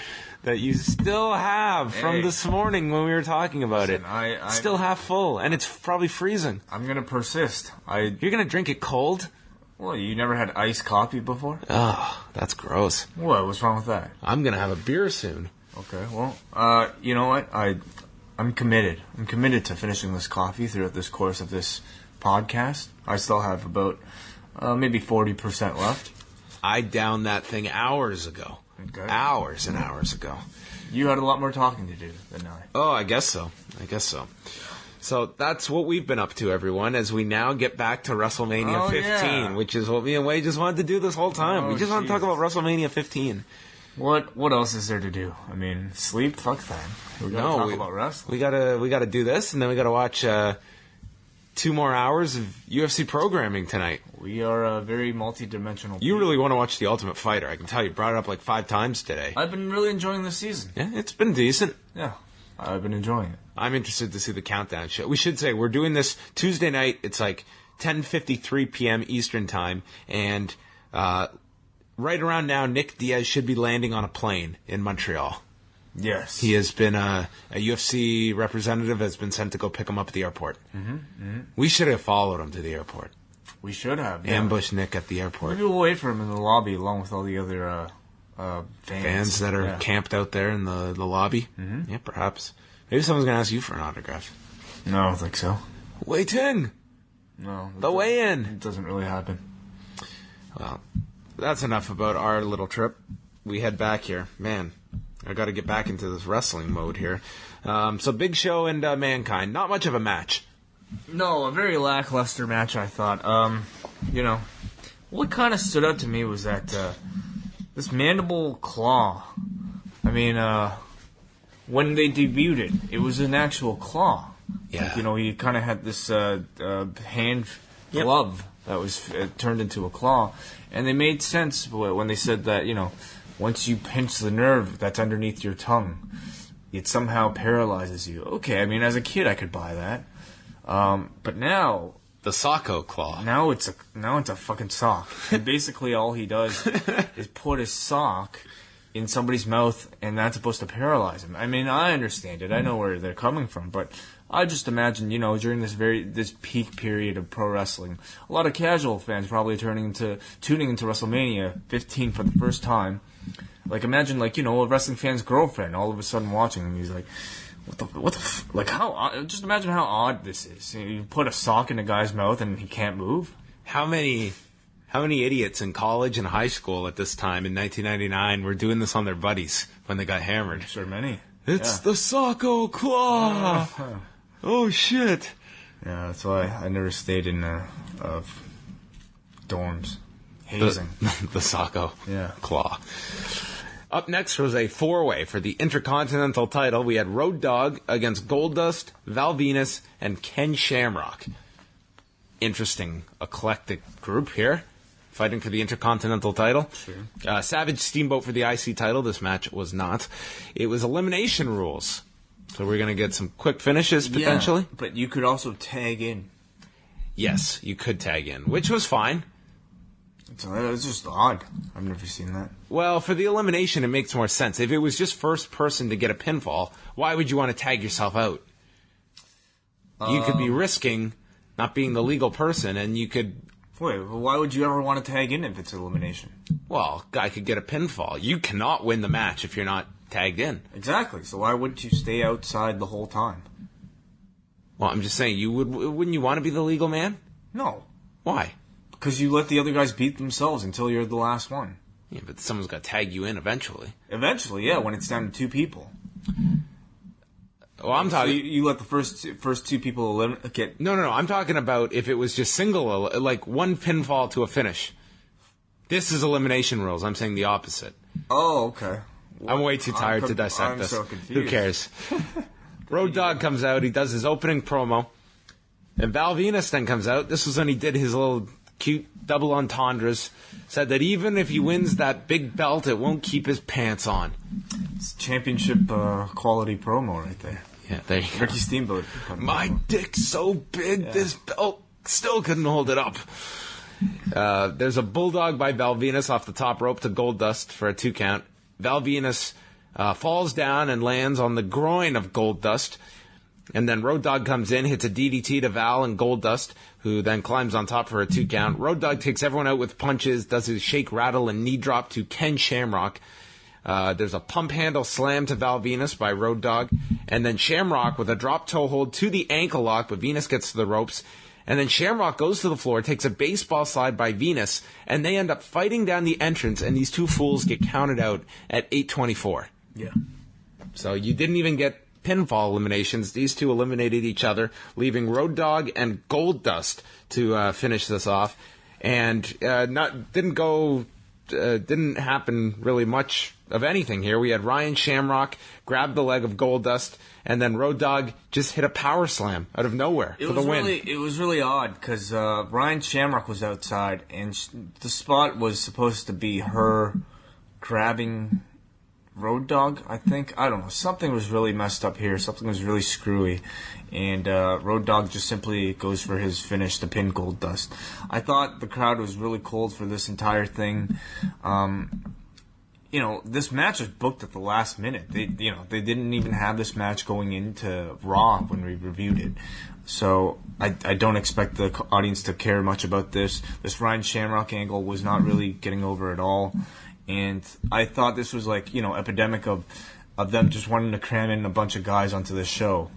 that you still have from this morning when we were talking about it. It's still half full, and it's probably freezing. I'm going to persist. You're going to drink it cold? Well, you never had iced coffee before? Oh, that's gross. What? What's wrong with that? I'm going to have a beer soon. Okay, well, you know what? I'm committed. I'm committed to finishing this coffee throughout this course of this podcast. I still have about maybe 40% left. I downed that thing hours ago. Okay. Hours and hours ago. You had a lot more talking to do than I. Oh, I guess so. So that's what we've been up to, everyone, as we now get back to WrestleMania 15, which is what me and Wai just wanted to do this whole time. We just want to talk about WrestleMania 15. What else is there to do? I mean, sleep? Fuck that. We gotta talk about wrestling. We gotta do this, and then we gotta watch 2 more hours of UFC programming tonight. We are very multi-dimensional. You really want to watch The Ultimate Fighter. I can tell you brought it up like 5 times today. I've been really enjoying this season. Yeah, it's been decent. Yeah, I've been enjoying it. I'm interested to see the countdown show. We should say we're doing this Tuesday night. It's like 10:53 p.m. Eastern time, and right around now, Nick Diaz should be landing on a plane in Montreal. Yes. He has been a UFC representative, has been sent to go pick him up at the airport. We should have followed him to the airport. We should have. Yeah. Ambush Nick at the airport. Maybe we'll wait for him in the lobby along with all the other fans that are camped out there in the lobby. Yeah, perhaps. Maybe someone's going to ask you for an autograph. No, I don't think so. Wai Ting! No. The weigh-in! It doesn't really happen. Well, that's enough about our little trip. We head back here. Man, I got to get back into this wrestling mode here. So Big Show and Mankind. Not much of a match. No, a very lackluster match, I thought. What kind of stood out to me was that this mandible claw. I mean, when they debuted it was an actual claw. Yeah. Like, he kind of had this hand glove that was turned into a claw. And they made sense when they said that, once you pinch the nerve that's underneath your tongue, it somehow paralyzes you. Okay, I mean, as a kid I could buy that. But now... The Socko claw. Now it's a fucking sock. And basically all he does is put his sock in somebody's mouth, and that's supposed to paralyze him. I mean, I understand it. I know where they're coming from, but I just imagine, during this peak period of pro wrestling, a lot of casual fans probably tuning into WrestleMania 15 for the first time. Like, imagine, a wrestling fan's girlfriend all of a sudden watching, and he's like, just imagine how odd this is. You put a sock in a guy's mouth and he can't move. How many idiots in college and high school at this time in 1999 were doing this on their buddies when they got hammered? I'm sure many. It's the Socko claw. Oh shit. Yeah, that's why I never stayed in dorms. Hazing. The Socko claw. Up next was a 4-way for the Intercontinental title. We had Road Dogg against Goldust, Val Venus, and Ken Shamrock. Interesting, eclectic group here, fighting for the Intercontinental title. Sure. Savage Steamboat for the IC title. This match was not. It was elimination rules. So we're going to get some quick finishes, potentially. Yeah, but you could also tag in. Yes, you could tag in, which was fine. It's just odd. I've never seen that. Well, for the elimination, it makes more sense. If it was just first person to get a pinfall, why would you want to tag yourself out? You could be risking not being the legal person, and you could... Wait, well, why would you ever want to tag in if it's elimination? Well, guy could get a pinfall. You cannot win the match if you're not tagged in. Exactly. So why wouldn't you stay outside the whole time? Well, I'm just saying, wouldn't you want to be the legal man? No. Why? Because you let the other guys beat themselves until you're the last one. Yeah, but someone's got to tag you in eventually. Eventually, yeah, when it's down to 2 people. Well, I'm talking... So you let the first 2 people get... No, I'm talking about if it was just single, like one pinfall to a finish. This is elimination rules. I'm saying the opposite. Oh, okay. I'm way too tired to dissect this. I'm so confused. Who cares? Road Dogg comes out. He does his opening promo. And Val Venus then comes out. This was when he did his little cute double entendres. Said that even if he wins that big belt, it won't keep his pants on. It's championship quality promo right there. Yeah, there you go. Ricky Steamboat. My dick's so big, this belt still couldn't hold it up. There's a bulldog by Val Venus off the top rope to Goldust for a 2 count. Val Venus falls down and lands on the groin of Goldust. And then Road Dogg comes in, hits a DDT to Val and Goldust, who then climbs on top for a 2 count. Road Dogg takes everyone out with punches, does his shake, rattle, and knee drop to Ken Shamrock. There's a pump handle slam to Val Venus by Road Dogg. And then Shamrock with a drop toe hold to the ankle lock, but Venus gets to the ropes. And then Shamrock goes to the floor, takes a baseball slide by Venus, and they end up fighting down the entrance, and these 2 fools get counted out at 8:24. Yeah. So you didn't even get pinfall eliminations. These two eliminated each other, leaving Road Dogg and Goldust to finish this off. And didn't happen really much of anything here. We had Ryan Shamrock grab the leg of Goldust, and then Road Dogg just hit a power slam out of nowhere for the win. It was really odd because Ryan Shamrock was outside, and the spot was supposed to be her grabbing Road Dogg, I think. I don't know. Something was really messed up here. Something was really screwy. And Road Dogg just simply goes for his finish to pin Goldust. I thought the crowd was really cold for this entire thing. This match was booked at the last minute. They didn't even have this match going into Raw when we reviewed it. So I don't expect the audience to care much about this. This Ryan Shamrock angle was not really getting over at all. And I thought this was like, epidemic of them just wanting to cram in a bunch of guys onto this show.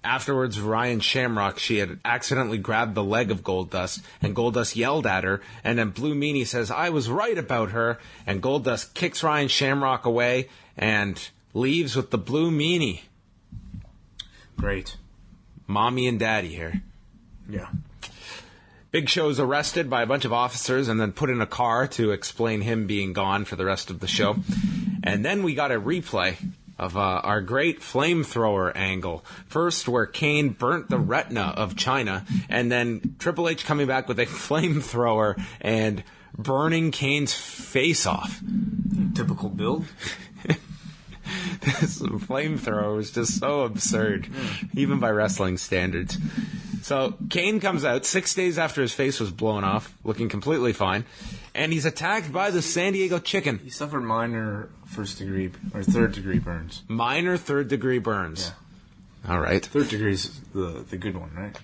Afterwards, Ryan Shamrock, she had accidentally grabbed the leg of Goldust, and Goldust yelled at her, and then Blue Meanie says, "I was right about her," and Goldust kicks Ryan Shamrock away and leaves with the Blue Meanie. Great. Mommy and Daddy here. Yeah. Big Show's arrested by a bunch of officers and then put in a car to explain him being gone for the rest of the show. And then we got a replay of our great flamethrower angle. First, where Kane burnt the retina of China, and then Triple H coming back with a flamethrower and burning Kane's face off. Typical build. This flamethrower was just so absurd, even by wrestling standards. So Kane comes out 6 days after his face was blown off, looking completely fine, and he's attacked by the San Diego Chicken. He suffered minor third-degree burns. Minor third-degree burns. Yeah. All right. Third degree is the good one, right?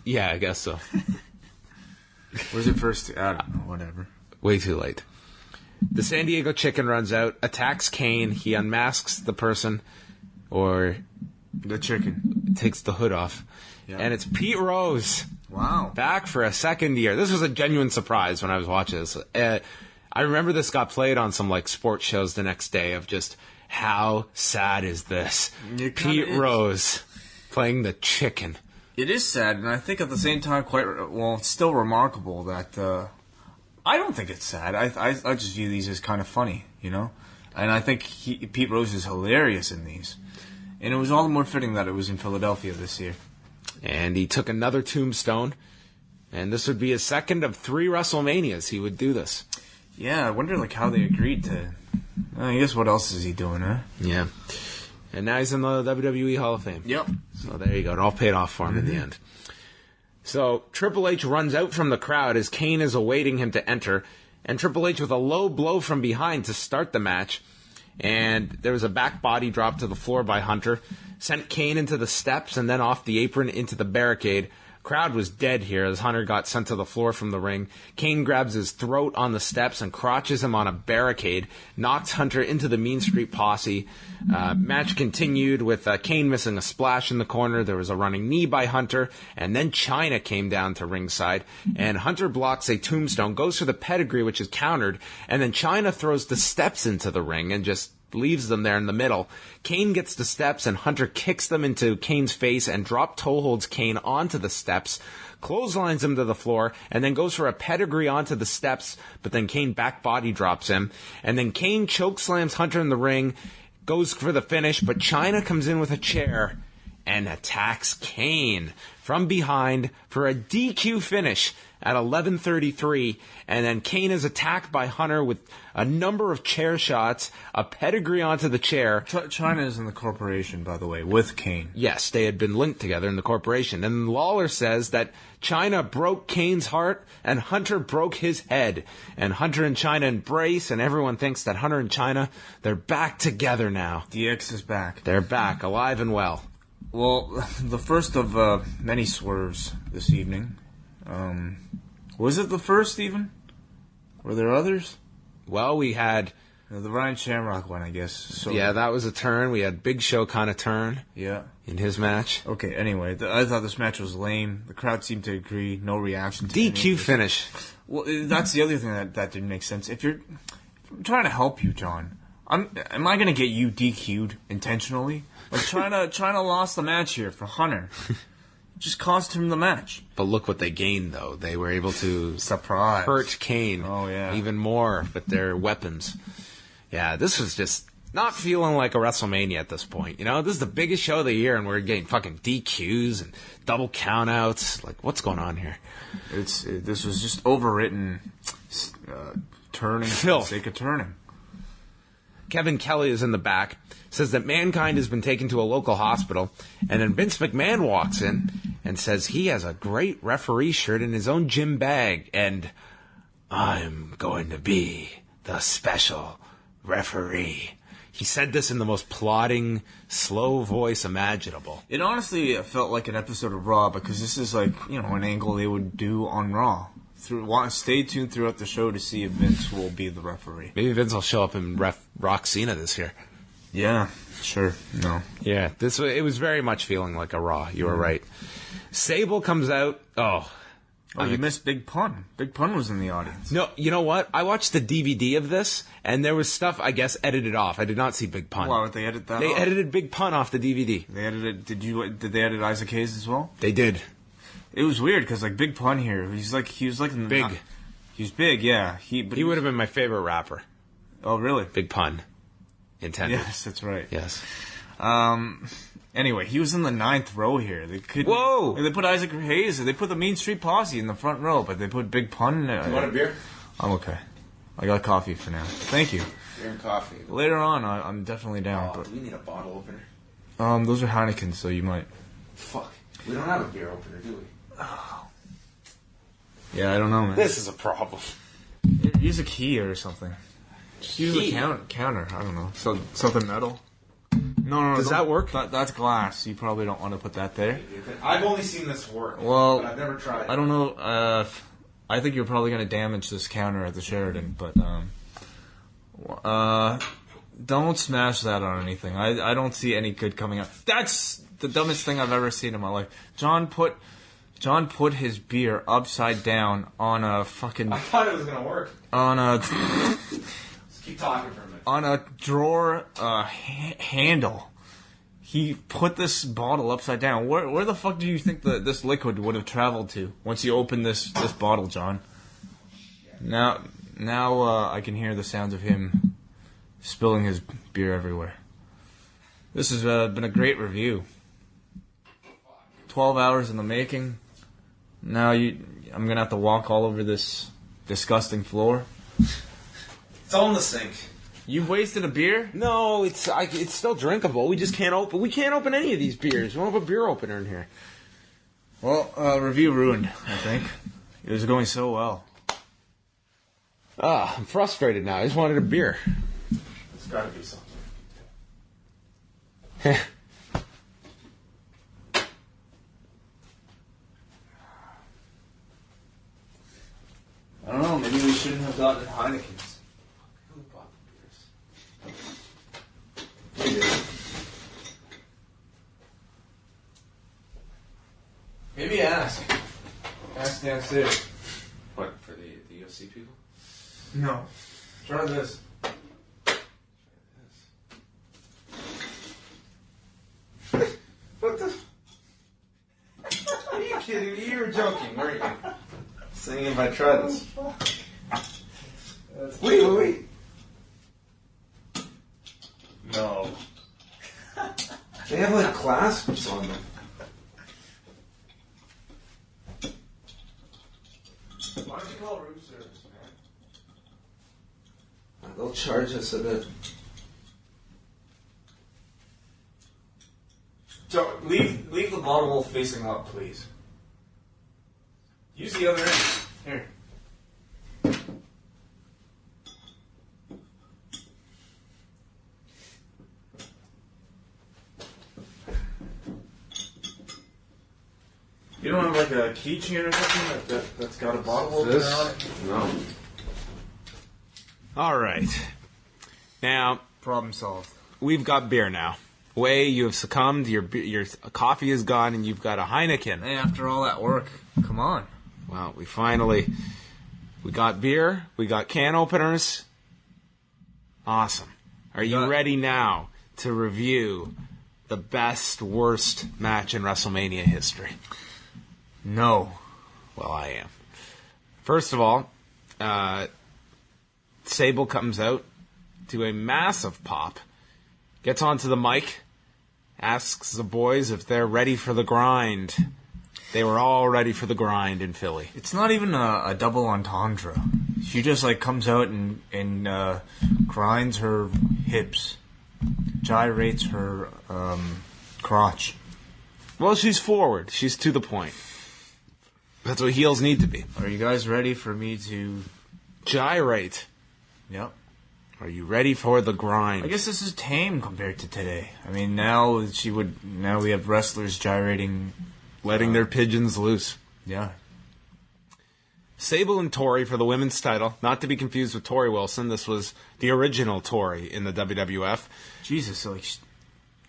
Yeah, I guess so. Was it first? I don't know, whatever. Way too late. The San Diego Chicken runs out, attacks Kane, he unmasks the person, or the chicken, takes the hood off, and it's Pete Rose. Wow. Back for a second year. This was a genuine surprise when I was watching this. I remember this got played on some sports shows the next day of just how sad is this? Pete Rose playing the chicken. It is sad, and I think at the same time it's still remarkable that I don't think it's sad. I just view these as kind of funny, and I think Pete Rose is hilarious in these. And it was all the more fitting that it was in Philadelphia this year. And he took another tombstone, and this would be his second of 3 WrestleManias he would do this. Yeah, I wonder how they agreed to. I guess what else is he doing, huh? Yeah. And now he's in the WWE Hall of Fame. Yep. So there you go. It all paid off for him in the end. So Triple H runs out from the crowd as Kane is awaiting him to enter, and Triple H with a low blow from behind to start the match. And there was a back body drop to the floor by Hunter, sent Kane into the steps and then off the apron into the barricade. Crowd was dead here as Hunter got sent to the floor from the ring. Kane grabs his throat on the steps and crotches him on a barricade, knocks Hunter into the Mean Street Posse. Match continued with Kane missing a splash in the corner. There was a running knee by Hunter, and then Chyna came down to ringside, and Hunter blocks a tombstone, goes for the pedigree, which is countered, and then Chyna throws the steps into the ring and just leaves them there in the middle. Kane gets the steps, and Hunter kicks them into Kane's face and drop toe holds Kane onto the steps, clotheslines him to the floor, and then goes for a pedigree onto the steps, but then Kane back body drops him. And then Kane chokeslams Hunter in the ring, goes for the finish, but Chyna comes in with a chair and attacks Kane from behind for a DQ finish at 11:33, and then Kane is attacked by Hunter with a number of chair shots, a pedigree onto the chair. Chyna is in the corporation, by the way, with Kane. Yes, they had been linked together in the corporation. And Lawler says that Chyna broke Kane's heart and Hunter broke his head. And Hunter and Chyna embrace, and everyone thinks that Hunter and Chyna, they're back together now. DX is back. They're back, alive and well. Well, the first of many swerves this evening. Was it the first even? Were there others? Well, we had the Ryan Shamrock one, I guess. So yeah, that was a turn. We had Big Show kind of turn. Yeah. In his match. Okay. Anyway, I thought this match was lame. The crowd seemed to agree. No reaction. To DQ finish. Well, that's the other thing that didn't make sense. If I'm trying to help you, John, Am I gonna get you DQ'd intentionally? Like trying to lost the match here for Hunter. Just cost him the match. But look what they gained, though. They were able to Surprise. hurt Kane even more with their weapons. Yeah, this was just not feeling like a WrestleMania at this point. You know, this is the biggest show of the year, and we're getting fucking DQs and double countouts. Like, what's going on here? This was just overwritten, turning for the sake of turning. Kevin Kelly is in the back, says that Mankind has been taken to a local hospital, and then Vince McMahon walks in and says he has a great referee shirt in his own gym bag, and I'm going to be the special referee. He said this in the most plodding, slow voice imaginable. It honestly felt like an episode of Raw, because this is like, you know, an angle they would do on Raw. Stay tuned throughout the show to see if Vince will be the referee. Maybe Vince will show up and rock Cena this year. Yeah, sure. No. Yeah, it was very much feeling like a Raw. You were right. Sable comes out. Oh, you missed Big Pun. Big Pun was in the audience. No, you know what? I watched the DVD of this, and there was stuff, I guess, edited off. I did not see Big Pun. Why would they edit that They off? edited Big Pun off the DVD. They edited. Did they edit Isaac Hayes as well? They did. It was weird because like Big Pun here, he was like in the big. He was big, yeah. He would have been my favorite rapper. Oh, really? Big Pun. Intended. Yes, that's right. Yes. Anyway, he was in the 9th row here. Whoa! They put Isaac Hayes. They put the Mean Street Posse in the front row, but they put Big Pun. You want a beer? I'm okay. I got coffee for now. Thank you. Beer and coffee. Later on, I'm definitely down. But we need a bottle opener. Those are Heineken, so you might. Fuck. We don't have a beer opener, do we? Oh. Yeah, I don't know, man. This is a problem. Use a key or something. Just use a counter. I don't know. Something metal. No. Does that work? That's glass. You probably don't want to put that there. I've only seen this work. Well, but I've never tried it. I don't know. I think you're probably going to damage this counter at the Sheridan, but don't smash that on anything. I don't see any good coming out. That's the dumbest thing I've ever seen in my life. John put his beer upside down on a fucking. I thought it was gonna work. On a. Just keep talking for a minute. On a drawer handle. He put this bottle upside down. Where the fuck do you think this liquid would have traveled to once you opened this bottle, John? Now I can hear the sounds of him spilling his beer everywhere. This has been a great review. 12 hours in the making. Now I'm gonna have to walk all over this disgusting floor. It's all in the sink. You've wasted a beer? No, it's still drinkable. We just can't open. We can't open any of these beers. We don't have a beer opener in here. Well, review ruined. I think it was going so well. I'm frustrated now. I just wanted a beer. There's got to be something. I don't know. Maybe we shouldn't have gotten Heinekens. Who bought the beers? We did. Maybe ask. Ask downstairs. What, for the UFC people? No. Try this. What the? Are you kidding me? You were joking, weren't you? Saying if I try this. Wait. No. They have like clasps on them. Why don't you call room service, man? They'll charge us a bit. So leave the bottle facing up, please. Use the other end. Here. You don't have like a keychain or something that's got a bottle opener on it? No. All right. Now, Problem solved. we've got beer now. Wai, you have succumbed. Your coffee is gone, and you've got a Heineken. Hey, after all that work, come on. Well, we got beer. We got can openers. Awesome. Are you ready now to review the best, worst match in WrestleMania history? No. Well, I am. First of all, Sable comes out to a massive pop, gets onto the mic, asks the boys if they're ready for the grind. They were all ready for the grind in Philly. It's not even a double entendre. She just comes out and grinds her hips, gyrates her crotch. Well, she's forward. She's to the point. That's what heels need to be. Are you guys ready for me to gyrate? Yep. Are you ready for the grind? I guess this is tame compared to today. I mean, now we have wrestlers gyrating, letting their pigeons loose. Yeah. Sable and Tori for the women's title, not to be confused with Tori Wilson. This was the original Tori in the WWF. Jesus,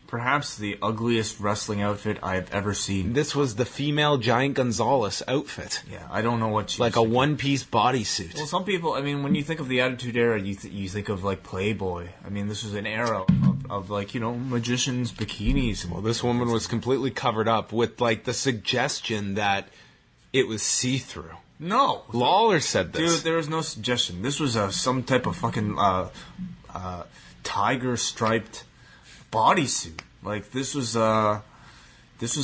perhaps the ugliest wrestling outfit I've ever seen. This was the female Giant Gonzalez outfit. Yeah, I don't know what she like a one-piece bodysuit. Well, some people, when you think of the Attitude Era, you think of Playboy. I mean, this was an era of magicians' bikinis. Well, this woman was completely covered up with the suggestion that it was see-through. No, Lawler said this. Dude, there was no suggestion. This was some type of fucking tiger striped bodysuit. This was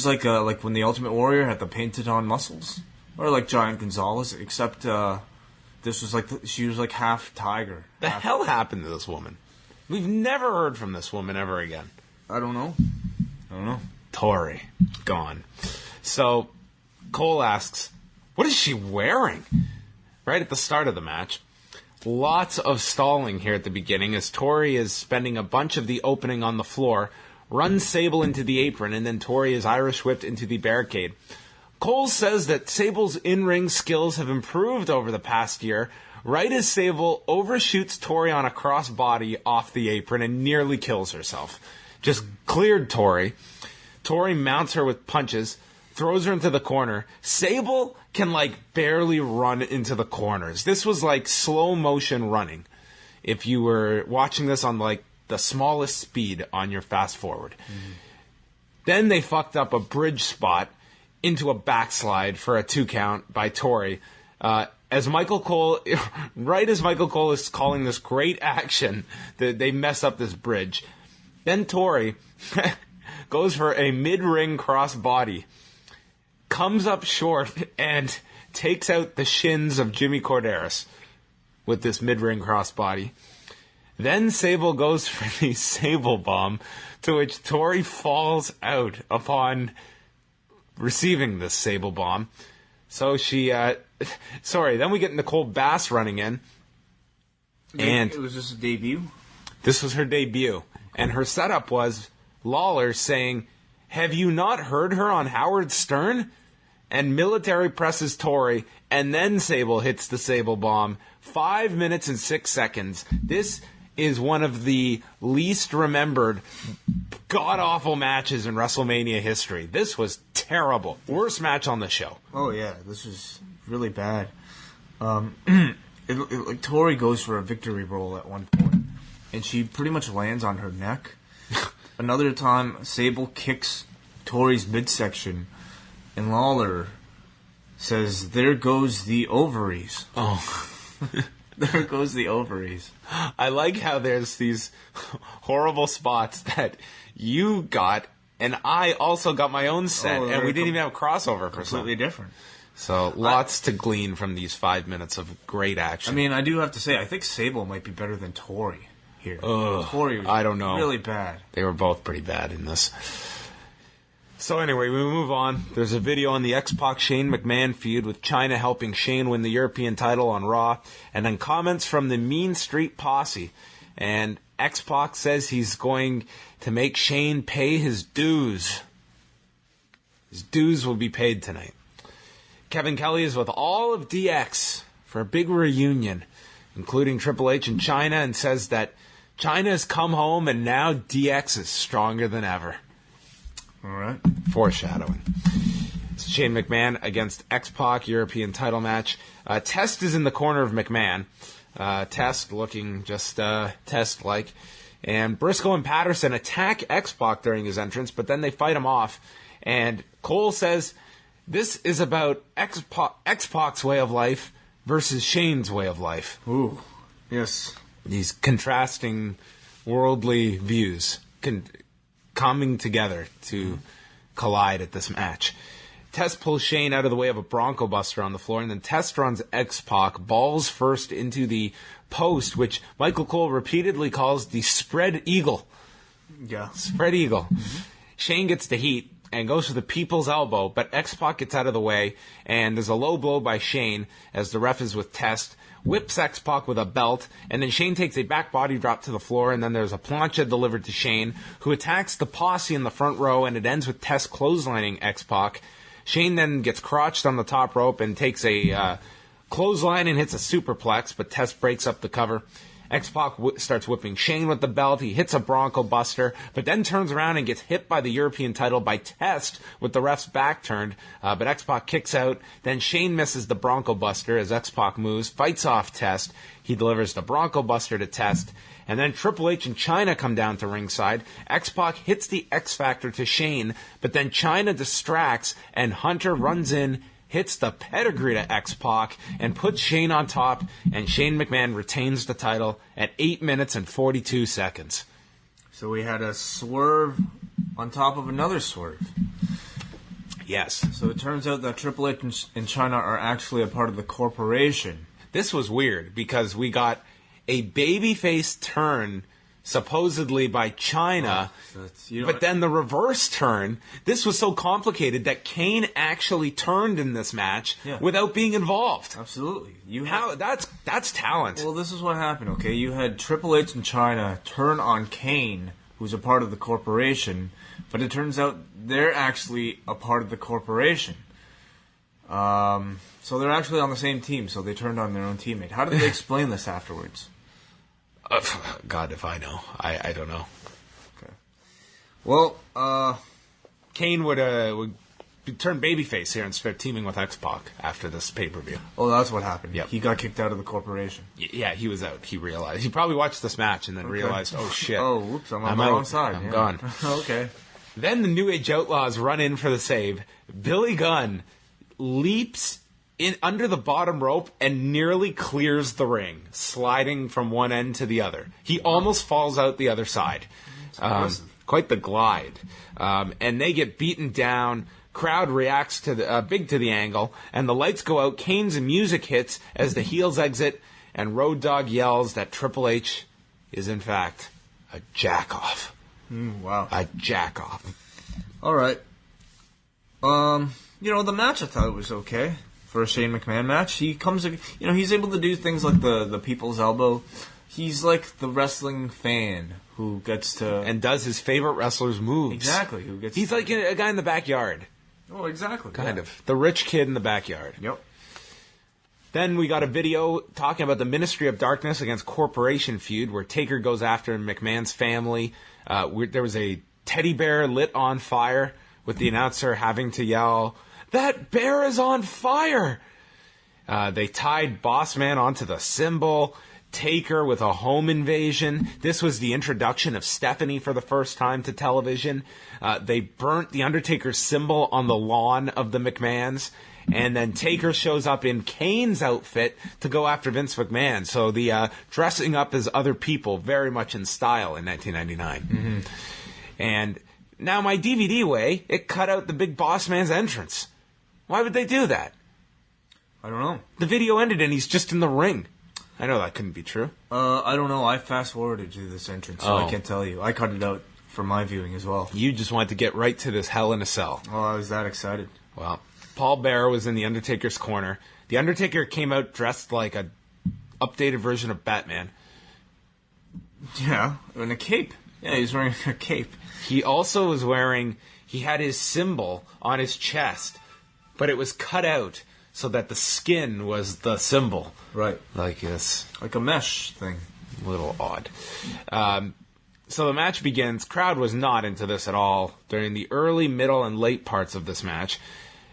like when the Ultimate Warrior had the painted on muscles, or like Giant Gonzalez, except this was she was half tiger. The hell happened to this woman? We've never heard from this woman ever again. I don't know. Tori, gone. So Cole asks, what is she wearing? Right at the start of the match. Lots of stalling here at the beginning as Tori is spending a bunch of the opening on the floor, runs Sable into the apron, and then Tori is Irish whipped into the barricade. Cole says that Sable's in-ring skills have improved over the past year, right as Sable overshoots Tori on a crossbody off the apron and nearly kills herself. Just cleared Tori. Tori mounts her with punches, throws her into the corner. Sable can barely run into the corners. This was slow motion running. If you were watching this on the smallest speed on your fast forward. Mm-hmm. Then they fucked up a bridge spot into a backslide for a 2 count by Tori. As Michael Cole is calling this great action, they mess up this bridge. Then Tori goes for a mid-ring crossbody, comes up short, and takes out the shins of Jimmy Corderas with this mid-ring crossbody. Then Sable goes for the Sable Bomb, to which Tori falls out upon receiving this Sable Bomb. So she, then we get Nicole Bass running in. And it was just a debut? This was her debut. And her setup was Lawler saying, have you not heard her on Howard Stern? And military presses Tori, and then Sable hits the Sable Bomb. 5 minutes and 6 seconds. This is one of the least remembered god-awful matches in WrestleMania history. This was terrible. Worst match on the show. Oh, yeah. This was really bad. Tori goes for a victory roll at one point, and she pretty much lands on her neck. Another time, Sable kicks Tori's midsection, and Lawler says, there goes the ovaries. Oh. There goes the ovaries. I like how there's these horrible spots that you got, and I also got my own set, and we didn't even have a crossover for completely different. So lots to glean from these 5 minutes of great action. I mean, I do have to say, I think Sable might be better than Tori here. Tori was I don't know. really bad. They were both pretty bad in this. So anyway, we move on. There's a video on the X-Pac Shane McMahon feud with Chyna helping Shane win the European title on Raw, and then comments from the Mean Street Posse. And X-Pac says he's going to make Shane pay his dues. His dues will be paid tonight. Kevin Kelly is with all of DX for a big reunion, including Triple H and Chyna, and says that Chyna has come home and now DX is stronger than ever. All right. Foreshadowing. It's Shane McMahon against X-Pac, European title match. Test is in the corner of McMahon. Test looking just Test-like. And Briscoe and Patterson attack X-Pac during his entrance, but then they fight him off. And Cole says, this is about X-Pac's way of life versus Shane's way of life. Ooh, yes. These contrasting worldly views coming together to collide at this match. Test pulls Shane out of the way of a Bronco Buster on the floor, and then Test runs X-Pac balls first into the post, which Michael Cole repeatedly calls the spread eagle. Yeah. Spread eagle. Mm-hmm. Shane gets the heat and goes for the people's elbow, but X-Pac gets out of the way, and there's a low blow by Shane as the ref is with Test, whips X-Pac with a belt, and then Shane takes a back body drop to the floor, and then there's a plancha delivered to Shane, who attacks the posse in the front row, and it ends with Test clotheslining X-Pac. Shane then gets crotched on the top rope and takes a clothesline and hits a superplex, but Test breaks up the cover. X-Pac starts whipping Shane with the belt. He hits a Bronco Buster, but then turns around and gets hit by the European title by Test with the ref's back turned. But X-Pac kicks out. Then Shane misses the Bronco Buster as X-Pac moves, fights off Test. He delivers the Bronco Buster to Test. And then Triple H and Chyna come down to ringside. X-Pac hits the X-Factor to Shane, but then Chyna distracts, and Hunter runs in, hits the pedigree to X-Pac, and puts Shane on top, and Shane McMahon retains the title at 8 minutes and 42 seconds. So we had a swerve on top of another swerve. Yes. So it turns out that Triple H and Chyna are actually a part of the corporation. This was weird, because we got a babyface turn supposedly by Chyna, but then the reverse turn. This was so complicated that Kane actually turned in this match without being involved. Absolutely. That's talent. Well, this is what happened, okay? You had Triple H and Chyna turn on Kane, who's a part of the corporation, but it turns out they're actually a part of the corporation. So they're actually on the same team, so they turned on their own teammate. How did they explain this afterwards? God, if I know. I don't know. Okay. Well, Kane would turn babyface here and start teaming with X-Pac after this pay-per-view. Oh, that's what happened. Yep. He got kicked out of the corporation. Yeah, he was out. He realized. He probably watched this match and then realized, oh, shit. Oh, whoops, I'm on the wrong side. I'm gone. Okay. Then the New Age Outlaws run in for the save. Billy Gunn leaps in under the bottom rope and nearly clears the ring, sliding from one end to the other. He almost falls out the other side. Quite the glide. And they get beaten down. Crowd reacts to the big to the angle, and the lights go out. Kane's music hits as the heels exit, and Road Dogg yells that Triple H is in fact a jack-off. Wow. A jack-off. All right. The match I thought was okay. For a Shane McMahon match, he comes, he's able to do things like the people's elbow. He's like the wrestling fan who gets to and does his favorite wrestlers' moves. Exactly. He's like a guy in the backyard. Oh, exactly. Kind of the rich kid in the backyard. Yep. Then we got a video talking about the Ministry of Darkness against Corporation feud, where Taker goes after McMahon's family. There was a teddy bear lit on fire, with the announcer having to yell, "That bear is on fire!" They tied Bossman onto the symbol. Taker with a home invasion. This was the introduction of Stephanie for the first time to television. They burnt the Undertaker's symbol on the lawn of the McMahons. And then Taker shows up in Kane's outfit to go after Vince McMahon. So the dressing up as other people, very much in style in 1999. Mm-hmm. And now my DVD way, it cut out the big boss man's entrance. Why would they do that? I don't know. The video ended and he's just in the ring. I know that couldn't be true. I don't know. I fast-forwarded to this entrance, so I can't tell you. I cut it out for my viewing as well. You just wanted to get right to this Hell in a Cell. Oh, I was that excited. Well, Paul Bearer was in the Undertaker's corner. The Undertaker came out dressed like a updated version of Batman. Yeah, in a cape. Yeah, he was wearing a cape. He also was he had his symbol on his chest, but it was cut out so that the skin was the symbol. Right. Like this. Like a mesh thing. A little odd. So the match begins. Crowd was not into this at all during the early, middle, and late parts of this match.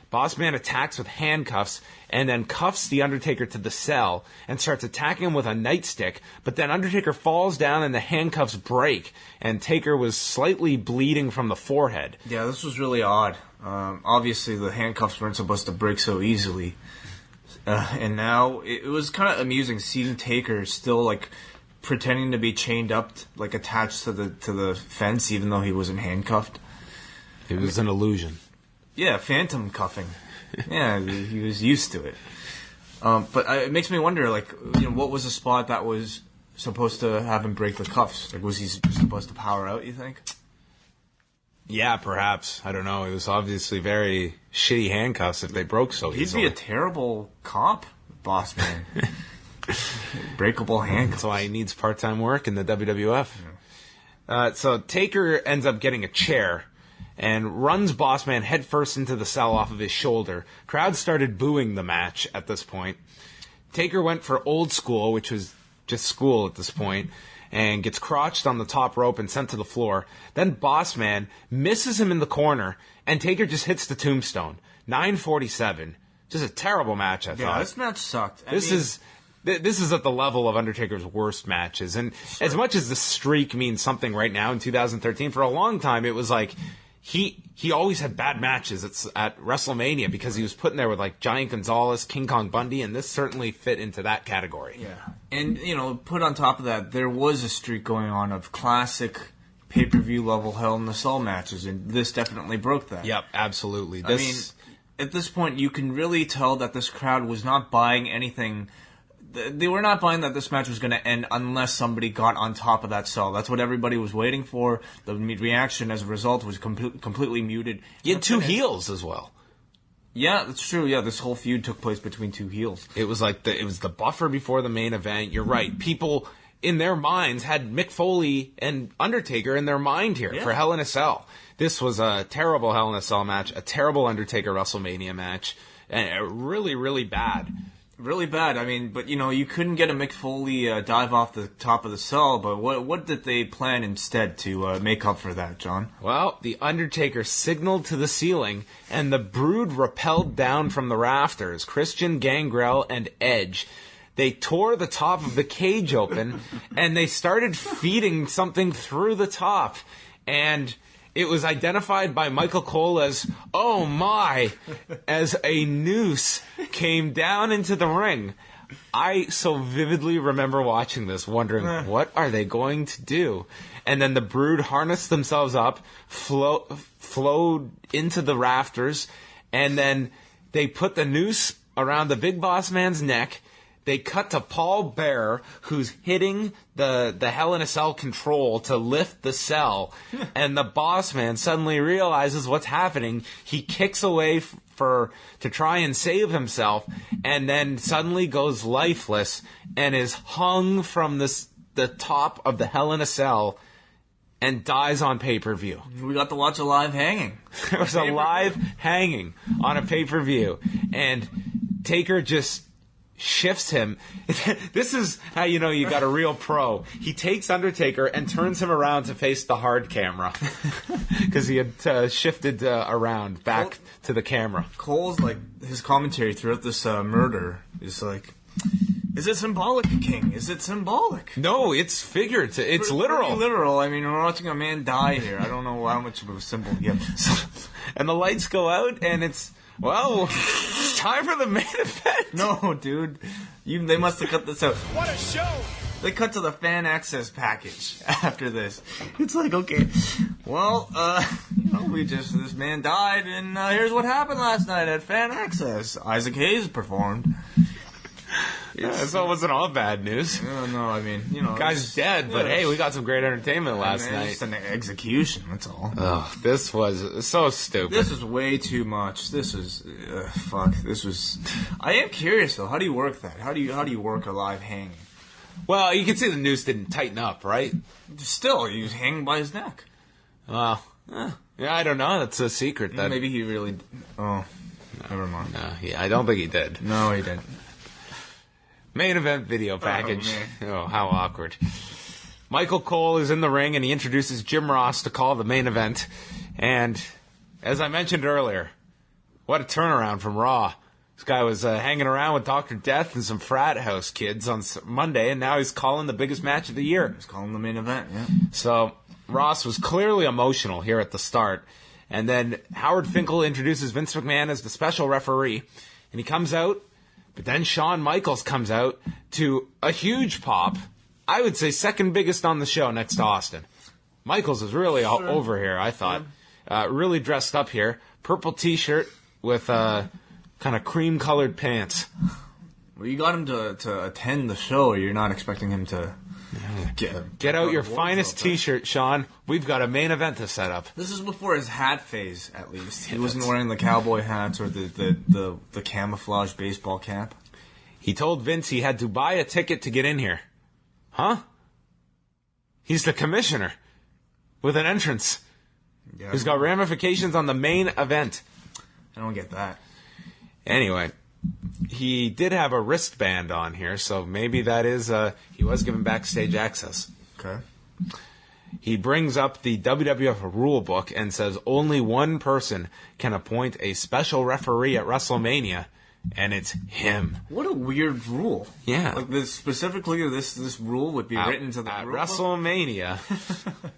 Boss Man attacks with handcuffs and then cuffs the Undertaker to the cell and starts attacking him with a nightstick, but then Undertaker falls down and the handcuffs break, and Taker was slightly bleeding from the forehead. Yeah, this was really odd. Obviously, the handcuffs weren't supposed to break so easily. And now, it was kind of amusing seeing Taker still, like, pretending to be chained up, like, attached to the fence, even though he wasn't handcuffed. It was an illusion. Yeah, phantom cuffing. Yeah, he was used to it. But it makes me wonder, like, what was the spot that was supposed to have him break the cuffs? Like, was he supposed to power out, you think? Yeah, perhaps. I don't know. It was obviously very shitty handcuffs if they broke so easily. He'd be a terrible cop, Boss Man. Breakable handcuffs. That's why he needs part-time work in the WWF. Yeah. So Taker ends up getting a chair and runs Boss Man headfirst into the cell off of his shoulder. Crowd started booing the match at this point. Taker went for old school, which was just school at this point, and gets crotched on the top rope and sent to the floor. Then Boss Man misses him in the corner, and Taker just hits the tombstone. 9:47. Just a terrible match, I thought. Yeah, this match sucked. This is at the level of Undertaker's worst matches. And as much as the streak means something right now in 2013, for a long time it was like he always had bad matches at WrestleMania because he was put in there with like Giant Gonzalez, King Kong Bundy, and this certainly fit into that category. Yeah. And, put on top of that, there was a streak going on of classic pay-per-view level Hell in the Cell matches, and this definitely broke that. Yep, absolutely. I mean, at this point, you can really tell that this crowd was not buying anything. They were not buying that this match was going to end unless somebody got on top of that cell. That's what everybody was waiting for. The reaction as a result was completely muted. You had two heels as well. Yeah, that's true. Yeah, this whole feud took place between two heels. It was like it was the buffer before the main event. You're right. People in their minds had Mick Foley and Undertaker in their mind here for Hell in a Cell. This was a terrible Hell in a Cell match, a terrible Undertaker WrestleMania match, and really, really bad. Really bad. I mean, but you couldn't get a Mick Foley dive off the top of the cell. But what did they plan instead to make up for that, John? Well, the Undertaker signaled to the ceiling, and the Brood rappelled down from the rafters. Christian, Gangrel, and Edge. They tore the top of the cage open, and they started feeding something through the top, and it was identified by Michael Cole as, oh my, as a noose came down into the ring. I so vividly remember watching this, wondering, what are they going to do? And then the Brood harnessed themselves up, flowed into the rafters, and then they put the noose around the Big Boss Man's neck. They cut to Paul Bearer, who's hitting the Hell in a Cell control to lift the cell, and the Boss Man suddenly realizes what's happening. He kicks away to try and save himself, and then suddenly goes lifeless and is hung from the top of the Hell in a Cell and dies on pay-per-view. We got to watch a live hanging. There was a live hanging on a pay-per-view, and Taker just shifts him. This is how you know you got a real pro. He takes Undertaker and turns him around to face the hard camera because he had shifted around back to the camera. Cole's his commentary throughout this murder is like, is it symbolic, King? Is it symbolic? No, it's figurative. It's literal. Pretty literal. I mean, we're watching a man die here. I don't know how much of a symbol he has. And the lights go out, and it's, well, time for the main event. No, dude. They must have cut this out. What a show! They cut to the fan access package after this. It's like, okay, well, this man died, and here's what happened last night at fan access. Isaac Hayes performed. So it wasn't all bad news. No, I mean, guy's dead, but hey, we got some great entertainment last night. It's an execution, that's all. Oh, this was so stupid. This is way too much. This is, fuck. This was. I am curious though. How do you work that? How do you work a live hanging? Well, you can see the noose didn't tighten up, right? Still, he was hanging by his neck. Well, yeah, I don't know. That's a secret. Maybe he really. Oh, never mind. No, I don't think he did. No, he didn't. Main event video package. Oh, how awkward. Michael Cole is in the ring, and he introduces Jim Ross to call the main event. And as I mentioned earlier, What a turnaround from Raw. This guy was hanging around with Dr. Death and some frat house kids on Monday, and now he's calling the biggest match of the year. He's calling the main event, yeah. So Ross was clearly emotional here at the start. And then Howard Finkel introduces Vince McMahon as the special referee, and he comes out, but then Shawn Michaels comes out to a huge pop. I would say second biggest on the show next to Austin. Michaels is really all over here, I thought. Really dressed up here. Purple t-shirt with kind of cream-colored pants. Well, you got him to attend the show. You're not expecting him to get out your finest t-shirt, Sean. We've got a main event to set up. This is before his hat phase, at least. He wasn't wearing the cowboy hats or the camouflage baseball cap. He told Vince he had to buy a ticket to get in here. Huh? He's the commissioner with an entrance. Yeah, who's got ramifications on the main event. I don't get that. Anyway, he did have a wristband on here, so maybe that is, he was given backstage access. Okay. He brings up the WWF rule book and says only one person can appoint a special referee at WrestleMania, and it's him. What a weird rule. Yeah. Like this, specifically, this rule would be written to the at rule WrestleMania,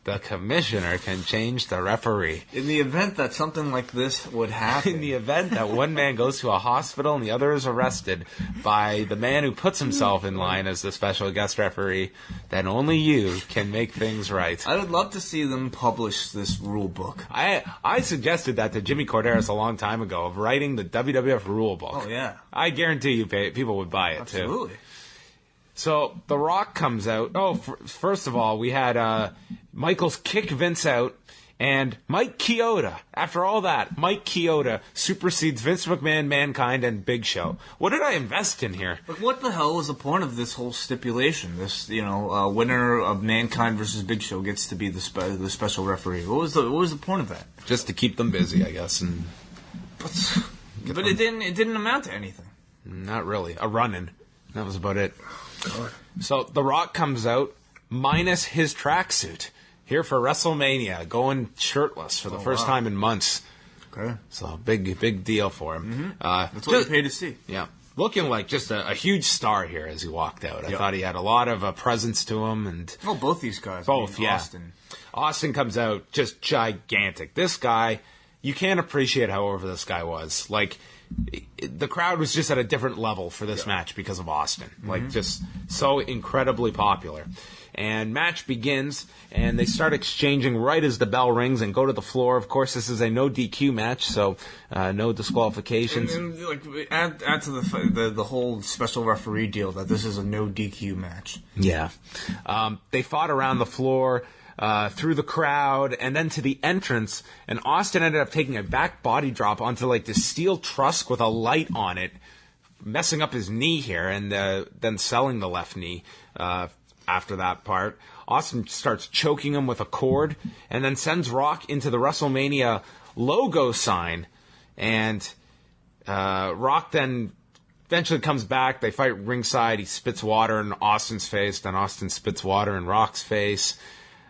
the commissioner can change the referee. In the event that something like this would happen. In the event that one man goes to a hospital and the other is arrested by the man who puts himself in line as the special guest referee, then only you can make things right. I would love to see them publish this rule book. I suggested that to Jimmy Corderas a long time ago, of writing the WWF rule book. Oh, yeah. I guarantee you people would buy it, Absolutely. too. So, The Rock comes out. Oh, first of all, we had Michaels kick Vince out, and Mike Chioda. After all that, Mike Chioda supersedes Vince McMahon, Mankind, and Big Show. What did I invest in here? Like, what the hell was the point of this whole stipulation? This, winner of Mankind versus Big Show gets to be the special referee. What was the point of that? Just to keep them busy, I guess, and... But it didn't amount to anything. Not really. A run-in. That was about it. God. So The Rock comes out minus his tracksuit here for WrestleMania, going shirtless for the first time in months. Okay. So big deal for him. Mm-hmm. That's what you pay to see. Yeah. Looking like just a huge star here as he walked out. I thought he had a lot of presence to him. And both these guys. Both, yeah. Austin comes out just gigantic. This guy... You can't appreciate how over this guy was. Like, the crowd was just at a different level for this match because of Austin. Mm-hmm. Like, just so incredibly popular. And match begins, and they start exchanging right as the bell rings and go to the floor. Of course, this is a no DQ match, so no disqualifications. And like, add to the whole special referee deal that this is a no DQ match. Yeah. They fought around the floor. Through the crowd, and then to the entrance, and Austin ended up taking a back body drop onto like this steel truss with a light on it, messing up his knee here, and then selling the left knee after that part. Austin starts choking him with a cord, and then sends Rock into the WrestleMania logo sign, and Rock then eventually comes back. They fight ringside. He spits water in Austin's face, then Austin spits water in Rock's face.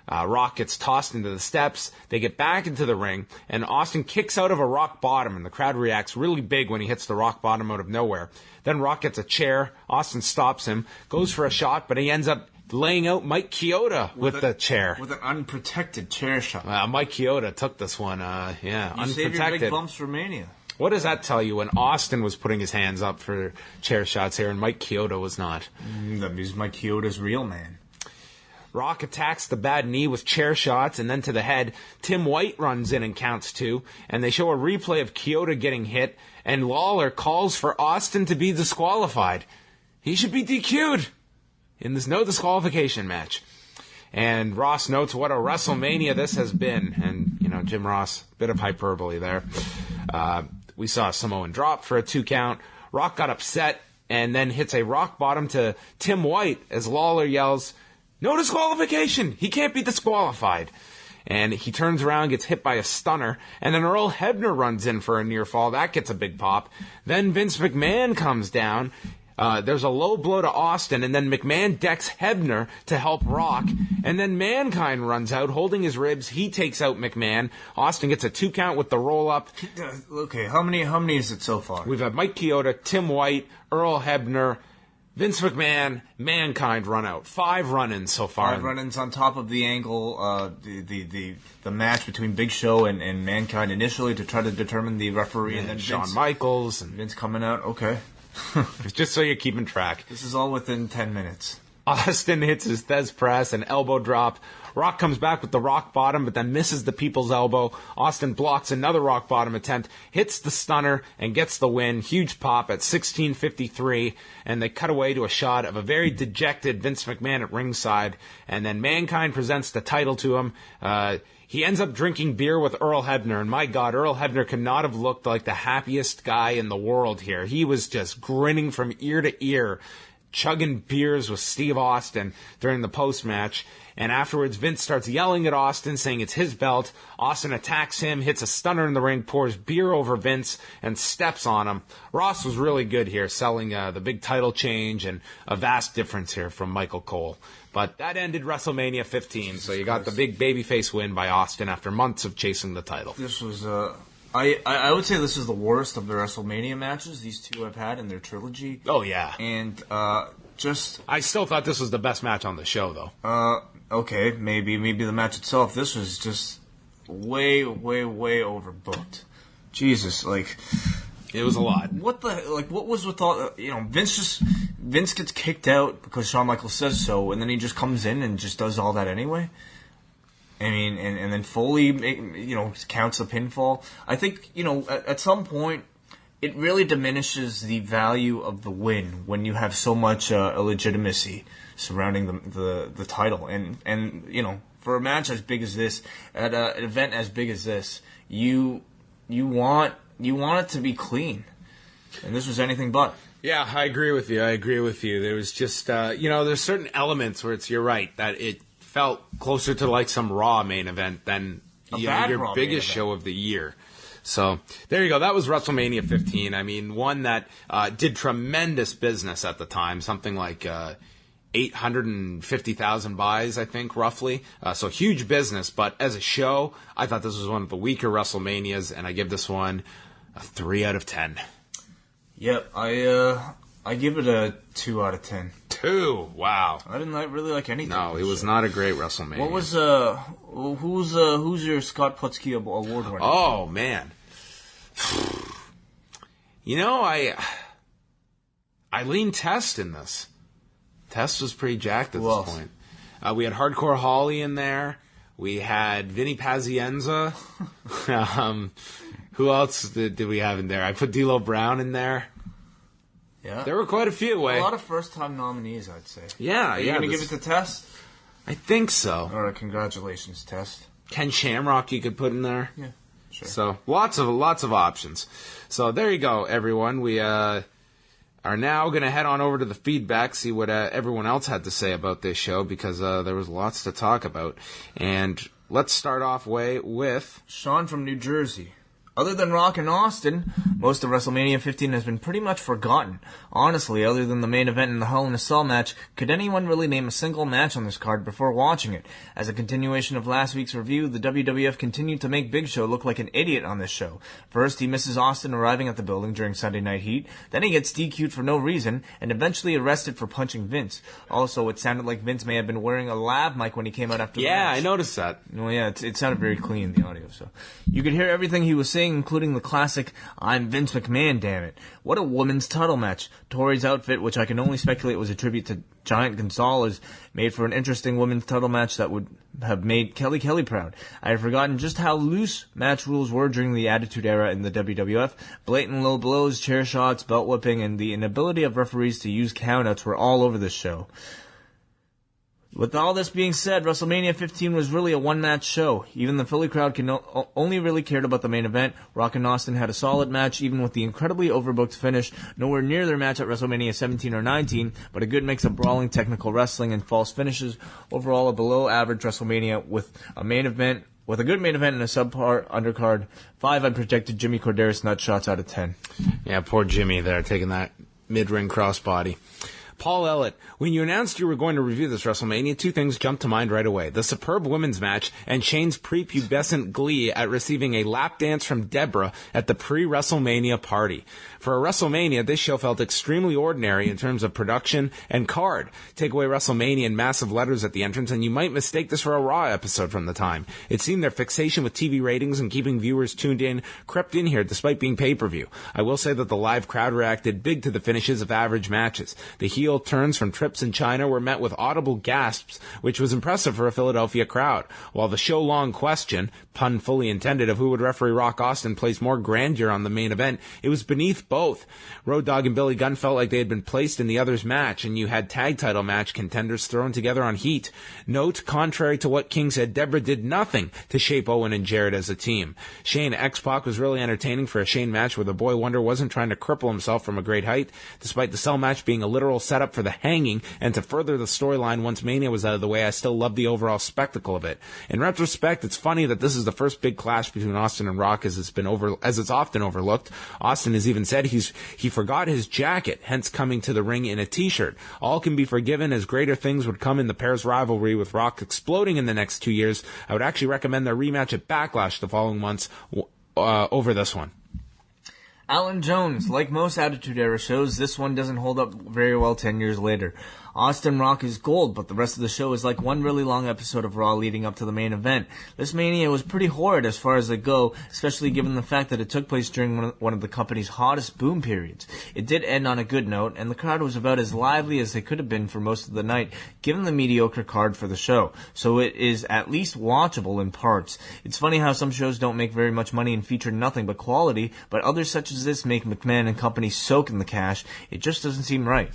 Rock gets tossed into the steps. They get back into the ring, and Austin kicks out of a rock bottom, and the crowd reacts really big when he hits the rock bottom out of nowhere. Then Rock gets a chair. Austin stops him, goes for a shot, but he ends up laying out Mike Chioda with the chair. With an unprotected chair shot. Mike Chioda took this one, unprotected. Save your big bumps for Mania. What does that tell you when Austin was putting his hands up for chair shots here and Mike Chioda was not? That means Mike Chioda's real man. Rock attacks the bad knee with chair shots, and then to the head, Tim White runs in and counts two, and they show a replay of Chioda getting hit, and Lawler calls for Austin to be disqualified. He should be DQ'd in this no disqualification match. And Ross notes what a WrestleMania this has been, and, Jim Ross, bit of hyperbole there. We saw Samoan drop for a 2 count. Rock got upset, and then hits a rock bottom to Tim White as Lawler yells, "No disqualification! He can't be disqualified." And he turns around, gets hit by a stunner, and then Earl Hebner runs in for a near fall. That gets a big pop. Then Vince McMahon comes down, There's a low blow to Austin, and then McMahon decks Hebner to help Rock, and then Mankind runs out, holding his ribs. He takes out McMahon. Austin gets a 2 count with the roll-up. Okay, how many is it so far? We've had Mike Chioda, Tim White, Earl Hebner, Vince McMahon, Mankind run out. 5 run-ins so far. 5 run-ins on top of the angle, the match between Big Show and Mankind initially to try to determine the referee, and then Shawn Michaels. And Vince coming out, okay. Just so you're keeping track. This is all within 10 minutes. Austin hits his Thez press and elbow drop. Rock comes back with the rock bottom, but then misses the people's elbow. Austin blocks another rock bottom attempt, hits the stunner, and gets the win. Huge pop at 16:53, and they cut away to a shot of a very dejected Vince McMahon at ringside, and then Mankind presents the title to him. He ends up drinking beer with Earl Hebner, and my God, Earl Hebner could not have looked like the happiest guy in the world here. He was just grinning from ear to ear, chugging beers with Steve Austin during the post-match. And afterwards, Vince starts yelling at Austin, saying it's his belt. Austin attacks him, hits a stunner in the ring, pours beer over Vince, and steps on him. Ross was really good here, selling the big title change and a vast difference here from Michael Cole. But that ended WrestleMania 15, so you got the big babyface win by Austin after months of chasing the title. This was, I would say this is the worst of the WrestleMania matches these two have had in their trilogy. Oh, yeah. And, I still thought this was the best match on the show, though. Okay, maybe the match itself. This was just way overbooked. Jesus, like, it was a lot. What was with all, Vince gets kicked out because Shawn Michaels says so, and then he just comes in and just does all that anyway? I mean, and then Foley, counts the pinfall. I think, at some point, it really diminishes the value of the win when you have so much illegitimacy surrounding the title. And for a match as big as this, at an event as big as this, you want it to be clean. And this was anything but. Yeah, I agree with you. There was just, there's certain elements where you're right, that it felt closer to like some Raw main event than your biggest show of the year. So there you go. That was WrestleMania 15. I mean, one that did tremendous business at the time, something like 850,000 buys, I think, roughly. So huge business. But as a show, I thought this was one of the weaker WrestleManias, and I give this one a 3 out of 10. Yep, I give it a 2 out of 10. 2, wow. I didn't really like anything. No, it was not a great WrestleMania. What was who's your Scott Putski award winner? Oh man, I lean Test in this. Test was pretty jacked at this point. We had Hardcore Holly in there. We had Vinny Pazienza. Who else did we have in there? I put D'Lo Brown in there. Yeah. There were quite a few. A lot of first-time nominees, I'd say. Yeah, Are you going to give it to Test? I think so. All right, congratulations, Test. Ken Shamrock you could put in there. Yeah, sure. So lots of options. So there you go, everyone. We are now going to head on over to the feedback, see what everyone else had to say about this show, because there was lots to talk about. And let's start off with Sean from New Jersey. Other than Rock and Austin, most of WrestleMania 15 has been pretty much forgotten. Honestly, other than the main event and the Hell in a Cell match, could anyone really name a single match on this card before watching it? As a continuation of last week's review, the WWF continued to make Big Show look like an idiot on this show. First, he misses Austin arriving at the building during Sunday Night Heat, then he gets DQ'd for no reason, and eventually arrested for punching Vince. Also, it sounded like Vince may have been wearing a lav mic when he came out after the match. Yeah, I noticed that. Well, yeah, it sounded very clean, the audio, so. You could hear everything he was saying, including the classic, "I'm Vince McMahon, damn it." What a women's title match. Tori's outfit, which I can only speculate was a tribute to Giant Gonzalez, made for an interesting women's title match that would have made Kelly Kelly proud. I had forgotten just how loose match rules were during the Attitude Era in the WWF. Blatant low blows, chair shots, belt whipping, and the inability of referees to use countouts were all over this show. With all this being said, WrestleMania 15 was really a one-match show. Even the Philly crowd only really cared about the main event. Rock and Austin had a solid match, even with the incredibly overbooked finish. Nowhere near their match at WrestleMania 17 or 19, but a good mix of brawling technical wrestling and false finishes. Overall, a below-average WrestleMania with a good main event and a subpar undercard. 5 unprotected Jimmy Corderas nut shots out of 10. Yeah, poor Jimmy there, taking that mid-ring crossbody. Paul Ellett, when you announced you were going to review this WrestleMania, two things jumped to mind right away. The superb women's match and Shane's prepubescent glee at receiving a lap dance from Deborah at the pre-WrestleMania party. For a WrestleMania, this show felt extremely ordinary in terms of production and card. Take away WrestleMania in massive letters at the entrance, and you might mistake this for a Raw episode from the time. It seemed their fixation with TV ratings and keeping viewers tuned in crept in here despite being pay-per-view. I will say that the live crowd reacted big to the finishes of average matches. The heel turns from trips in China were met with audible gasps, which was impressive for a Philadelphia crowd, while the show-long question, pun fully intended, of who would referee Rock Austin placed more grandeur on the main event, it was beneath both. Road Dogg and Billy Gunn felt like they had been placed in the other's match, and you had tag title match contenders thrown together on heat. Note, contrary to what King said, Deborah did nothing to shape Owen and Jarrett as a team. Shane X-Pac was really entertaining for a Shane match where the Boy Wonder wasn't trying to cripple himself from a great height, despite the Cell match being a literal setup for the hanging, and to further the storyline once Mania was out of the way, I still love the overall spectacle of it. In retrospect, it's funny that this is the first big clash between Austin and Rock as it's often overlooked. Austin has even said he forgot his jacket, hence coming to the ring in a t-shirt. All can be forgiven as greater things would come in the pair's rivalry, with Rock exploding in the next 2 years. I would actually recommend their rematch at Backlash the following months over this one. Alan Jones, like most Attitude Era shows, this one doesn't hold up very well 10 years later. Austin Rock is gold, but the rest of the show is like one really long episode of Raw leading up to the main event. This Mania was pretty horrid as far as they go, especially given the fact that it took place during one of the company's hottest boom periods. It did end on a good note, and the crowd was about as lively as they could have been for most of the night, given the mediocre card for the show. So it is at least watchable in parts. It's funny how some shows don't make very much money and feature nothing but quality, but others such as this make McMahon and company soak in the cash. It just doesn't seem right.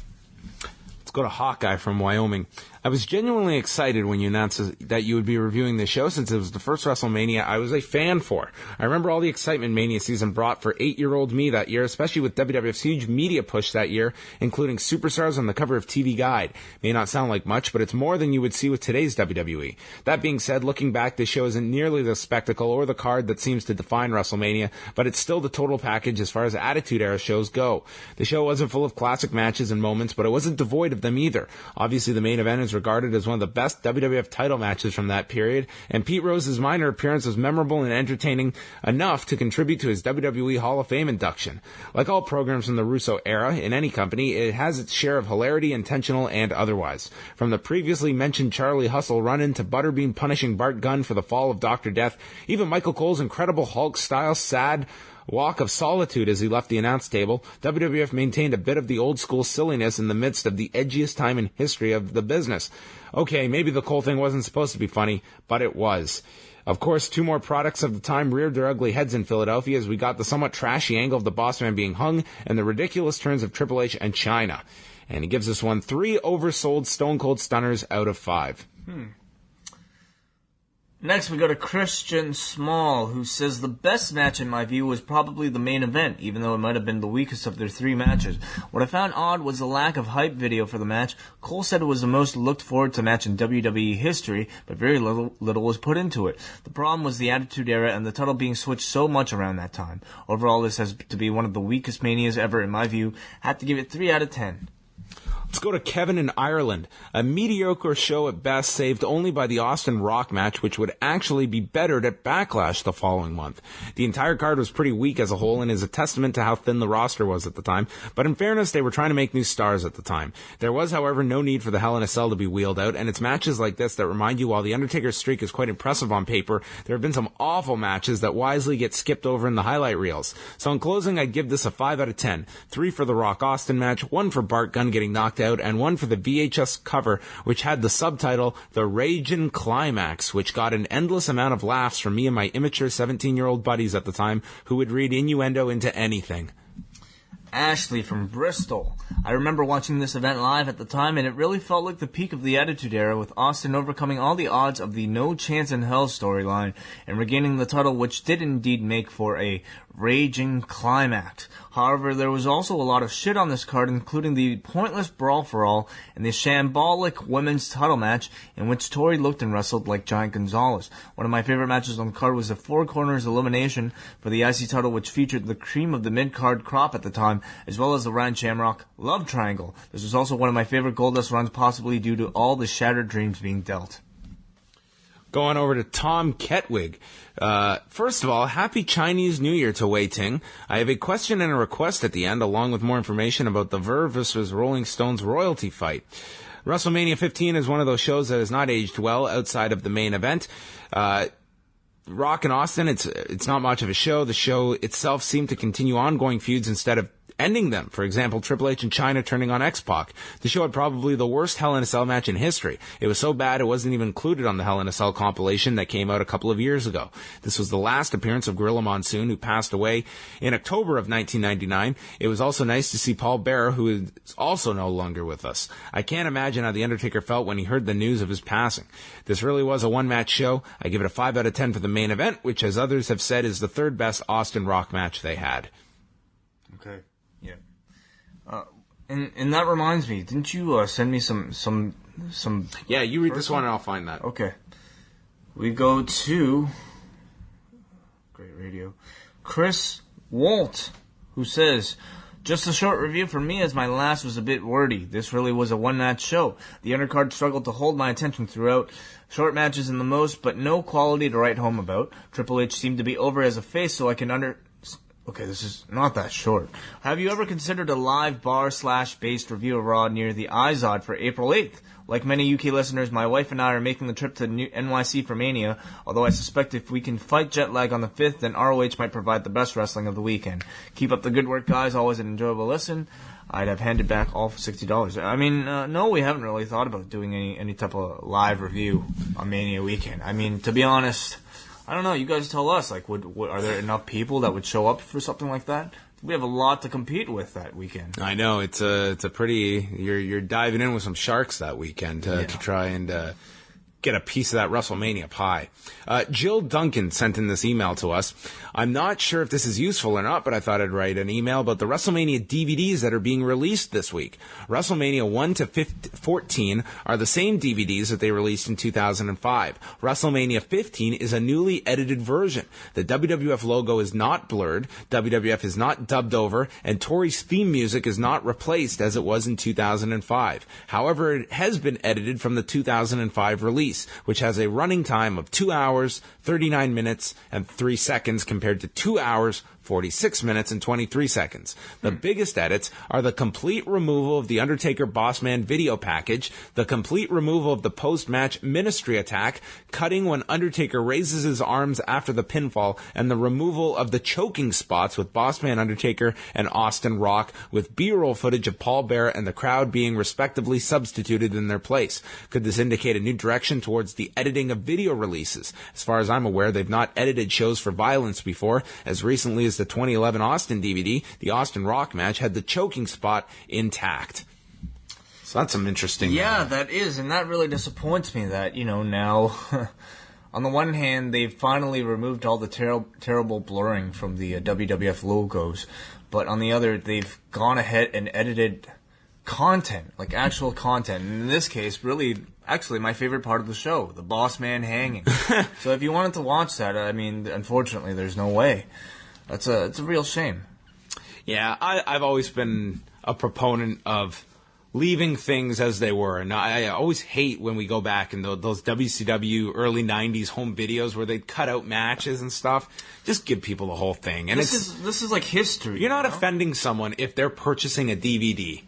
Go to Hawkeye from Wyoming. I was genuinely excited when you announced that you would be reviewing this show, since it was the first WrestleMania I was a fan for. I remember all the excitement Mania season brought for 8-year-old me that year, especially with WWF's huge media push that year, including superstars on the cover of TV Guide. May not sound like much, but it's more than you would see with today's WWE. That being said, looking back, this show isn't nearly the spectacle or the card that seems to define WrestleMania, but it's still the total package as far as Attitude Era shows go. The show wasn't full of classic matches and moments, but it wasn't devoid of them either. Obviously, the main event is regarded as one of the best WWF title matches from that period, and Pete Rose's minor appearance was memorable and entertaining enough to contribute to his WWE Hall of Fame induction. Like all programs from the Russo era in any company, it has its share of hilarity, intentional and otherwise. From the previously mentioned Charlie Hustle run-in to Butterbean punishing Bart Gunn for the fall of Dr. Death, even Michael Cole's incredible Hulk-style sad walk of solitude as he left the announce table, WWF maintained a bit of the old-school silliness in the midst of the edgiest time in history of the business. Okay, maybe the Cole thing wasn't supposed to be funny, but it was. Of course, two more products of the time reared their ugly heads in Philadelphia as we got the somewhat trashy angle of the Boss Man being hung and the ridiculous turns of Triple H and Chyna. And he gives this one 3 oversold Stone Cold Stunners out of 5. Next, we go to Christian Small, who says the best match in my view was probably the main event, even though it might have been the weakest of their 3 matches. What I found odd was the lack of hype video for the match. Cole said it was the most looked forward to match in WWE history, but very little was put into it. The problem was the Attitude Era and the title being switched so much around that time. Overall, this has to be one of the weakest Manias ever in my view. Had to give it 3 out of 10. Let's go to Kevin in Ireland. A mediocre show at best, saved only by the Austin Rock match, which would actually be bettered at Backlash the following month. The entire card was pretty weak as a whole and is a testament to how thin the roster was at the time, but in fairness, they were trying to make new stars at the time. There was, however, no need for the Hell in a Cell to be wheeled out, and it's matches like this that remind you while The Undertaker's streak is quite impressive on paper, there have been some awful matches that wisely get skipped over in the highlight reels. So in closing, I'd give this a 5 out of 10. 3 for the Rock Austin match, 1 for Bart Gunn getting knocked out, and 1 for the VHS cover, which had the subtitle The Ragin' Climax, which got an endless amount of laughs from me and my immature 17-year-old buddies at the time who would read innuendo into anything. Ashley from Bristol. I remember watching this event live at the time, and it really felt like the peak of the Attitude Era, with Austin overcoming all the odds of the No Chance in Hell storyline and regaining the title, which did indeed make for a raging climax. However, there was also a lot of shit on this card, including the pointless Brawl for All and the shambolic women's title match in which Tori looked and wrestled like Giant Gonzalez. One of my favorite matches on the card was the Four Corners elimination for the IC title, which featured the cream of the mid-card crop at the time, as well as the Ryan Shamrock Love Triangle. This was also one of my favorite Goldust runs, possibly due to all the shattered dreams being dealt. Going over to Tom Ketwig. First of all, happy Chinese New Year to Wai Ting. I have a question and a request at the end, along with more information about the Verve vs. Rolling Stones royalty fight. WrestleMania 15 is one of those shows that has not aged well outside of the main event. Rock and Austin, it's not much of a show. The show itself seemed to continue ongoing feuds instead of ending them. For example, Triple H and China turning on X-Pac. The show had probably the worst Hell in a Cell match in history. It was so bad it wasn't even included on the Hell in a Cell compilation that came out a couple of years ago. This was the last appearance of Gorilla Monsoon, who passed away in October of 1999. It was also nice to see Paul Bearer, who is also no longer with us. I can't imagine how The Undertaker felt when he heard the news of his passing. This really was a one-match show. I give it a 5 out of 10 for the main event, which, as others have said, is the third best Austin Rock match they had. Okay. Yeah. And that reminds me, didn't you send me some? Yeah, you read this one and I'll find that. Okay. We go to great radio, Chris Walt, who says, just a short review for me, as my last was a bit wordy. This really was a one-match show. The undercard struggled to hold my attention throughout. Short matches in the most, but no quality to write home about. Triple H seemed to be over as a face, so I can Okay, this is not that short. Have you ever considered a live bar/based review of Raw near the IZOD for April 8th? Like many UK listeners, my wife and I are making the trip to NYC for Mania, although I suspect if we can fight jet lag on the 5th, then ROH might provide the best wrestling of the weekend. Keep up the good work, guys. Always an enjoyable listen. I'd have handed back all for $60. I mean, no, we haven't really thought about doing any type of live review on Mania weekend. I mean, to be honest, I don't know. You guys tell us. Like, are there enough people that would show up for something like that? We have a lot to compete with that weekend. I know it's a pretty. You're diving in with some sharks that weekend to try and get a piece of that WrestleMania pie. Jill Duncan sent in this email to us. I'm not sure if this is useful or not, but I thought I'd write an email about the WrestleMania DVDs that are being released this week. WrestleMania 1 to 14 are the same DVDs that they released in 2005. WrestleMania 15 is a newly edited version. The WWF logo is not blurred, WWF is not dubbed over, and Tori's theme music is not replaced as it was in 2005. However, it has been edited from the 2005 release, which has a running time of 2 hours, 39 minutes, and 3 seconds compared to 2 hours, 46 minutes and 23 seconds. The biggest edits are the complete removal of the Undertaker Bossman video package, the complete removal of the post-match ministry attack, cutting when Undertaker raises his arms after the pinfall, and the removal of the choking spots with Bossman Undertaker and Austin Rock, with B-roll footage of Paul Bearer and the crowd being respectively substituted in their place. Could this indicate a new direction towards the editing of video releases? As far as I'm aware, they've not edited shows for violence before. As recently as the 2011 Austin DVD, the Austin Rock match had the choking spot intact. So that's some interesting... Yeah, that is, and that really disappoints me that, now... On the one hand, they've finally removed all the terrible blurring from the WWF logos, but on the other, they've gone ahead and edited content, like actual content. And in this case, really, actually, my favorite part of the show, the boss man hanging. So if you wanted to watch that, I mean, unfortunately, there's no way. It's a real shame. Yeah, I've always been a proponent of leaving things as they were. And I always hate when we go back in those WCW early 90s home videos where they'd cut out matches and stuff. Just give people the whole thing. And this is like history. You're not offending someone if they're purchasing a DVD.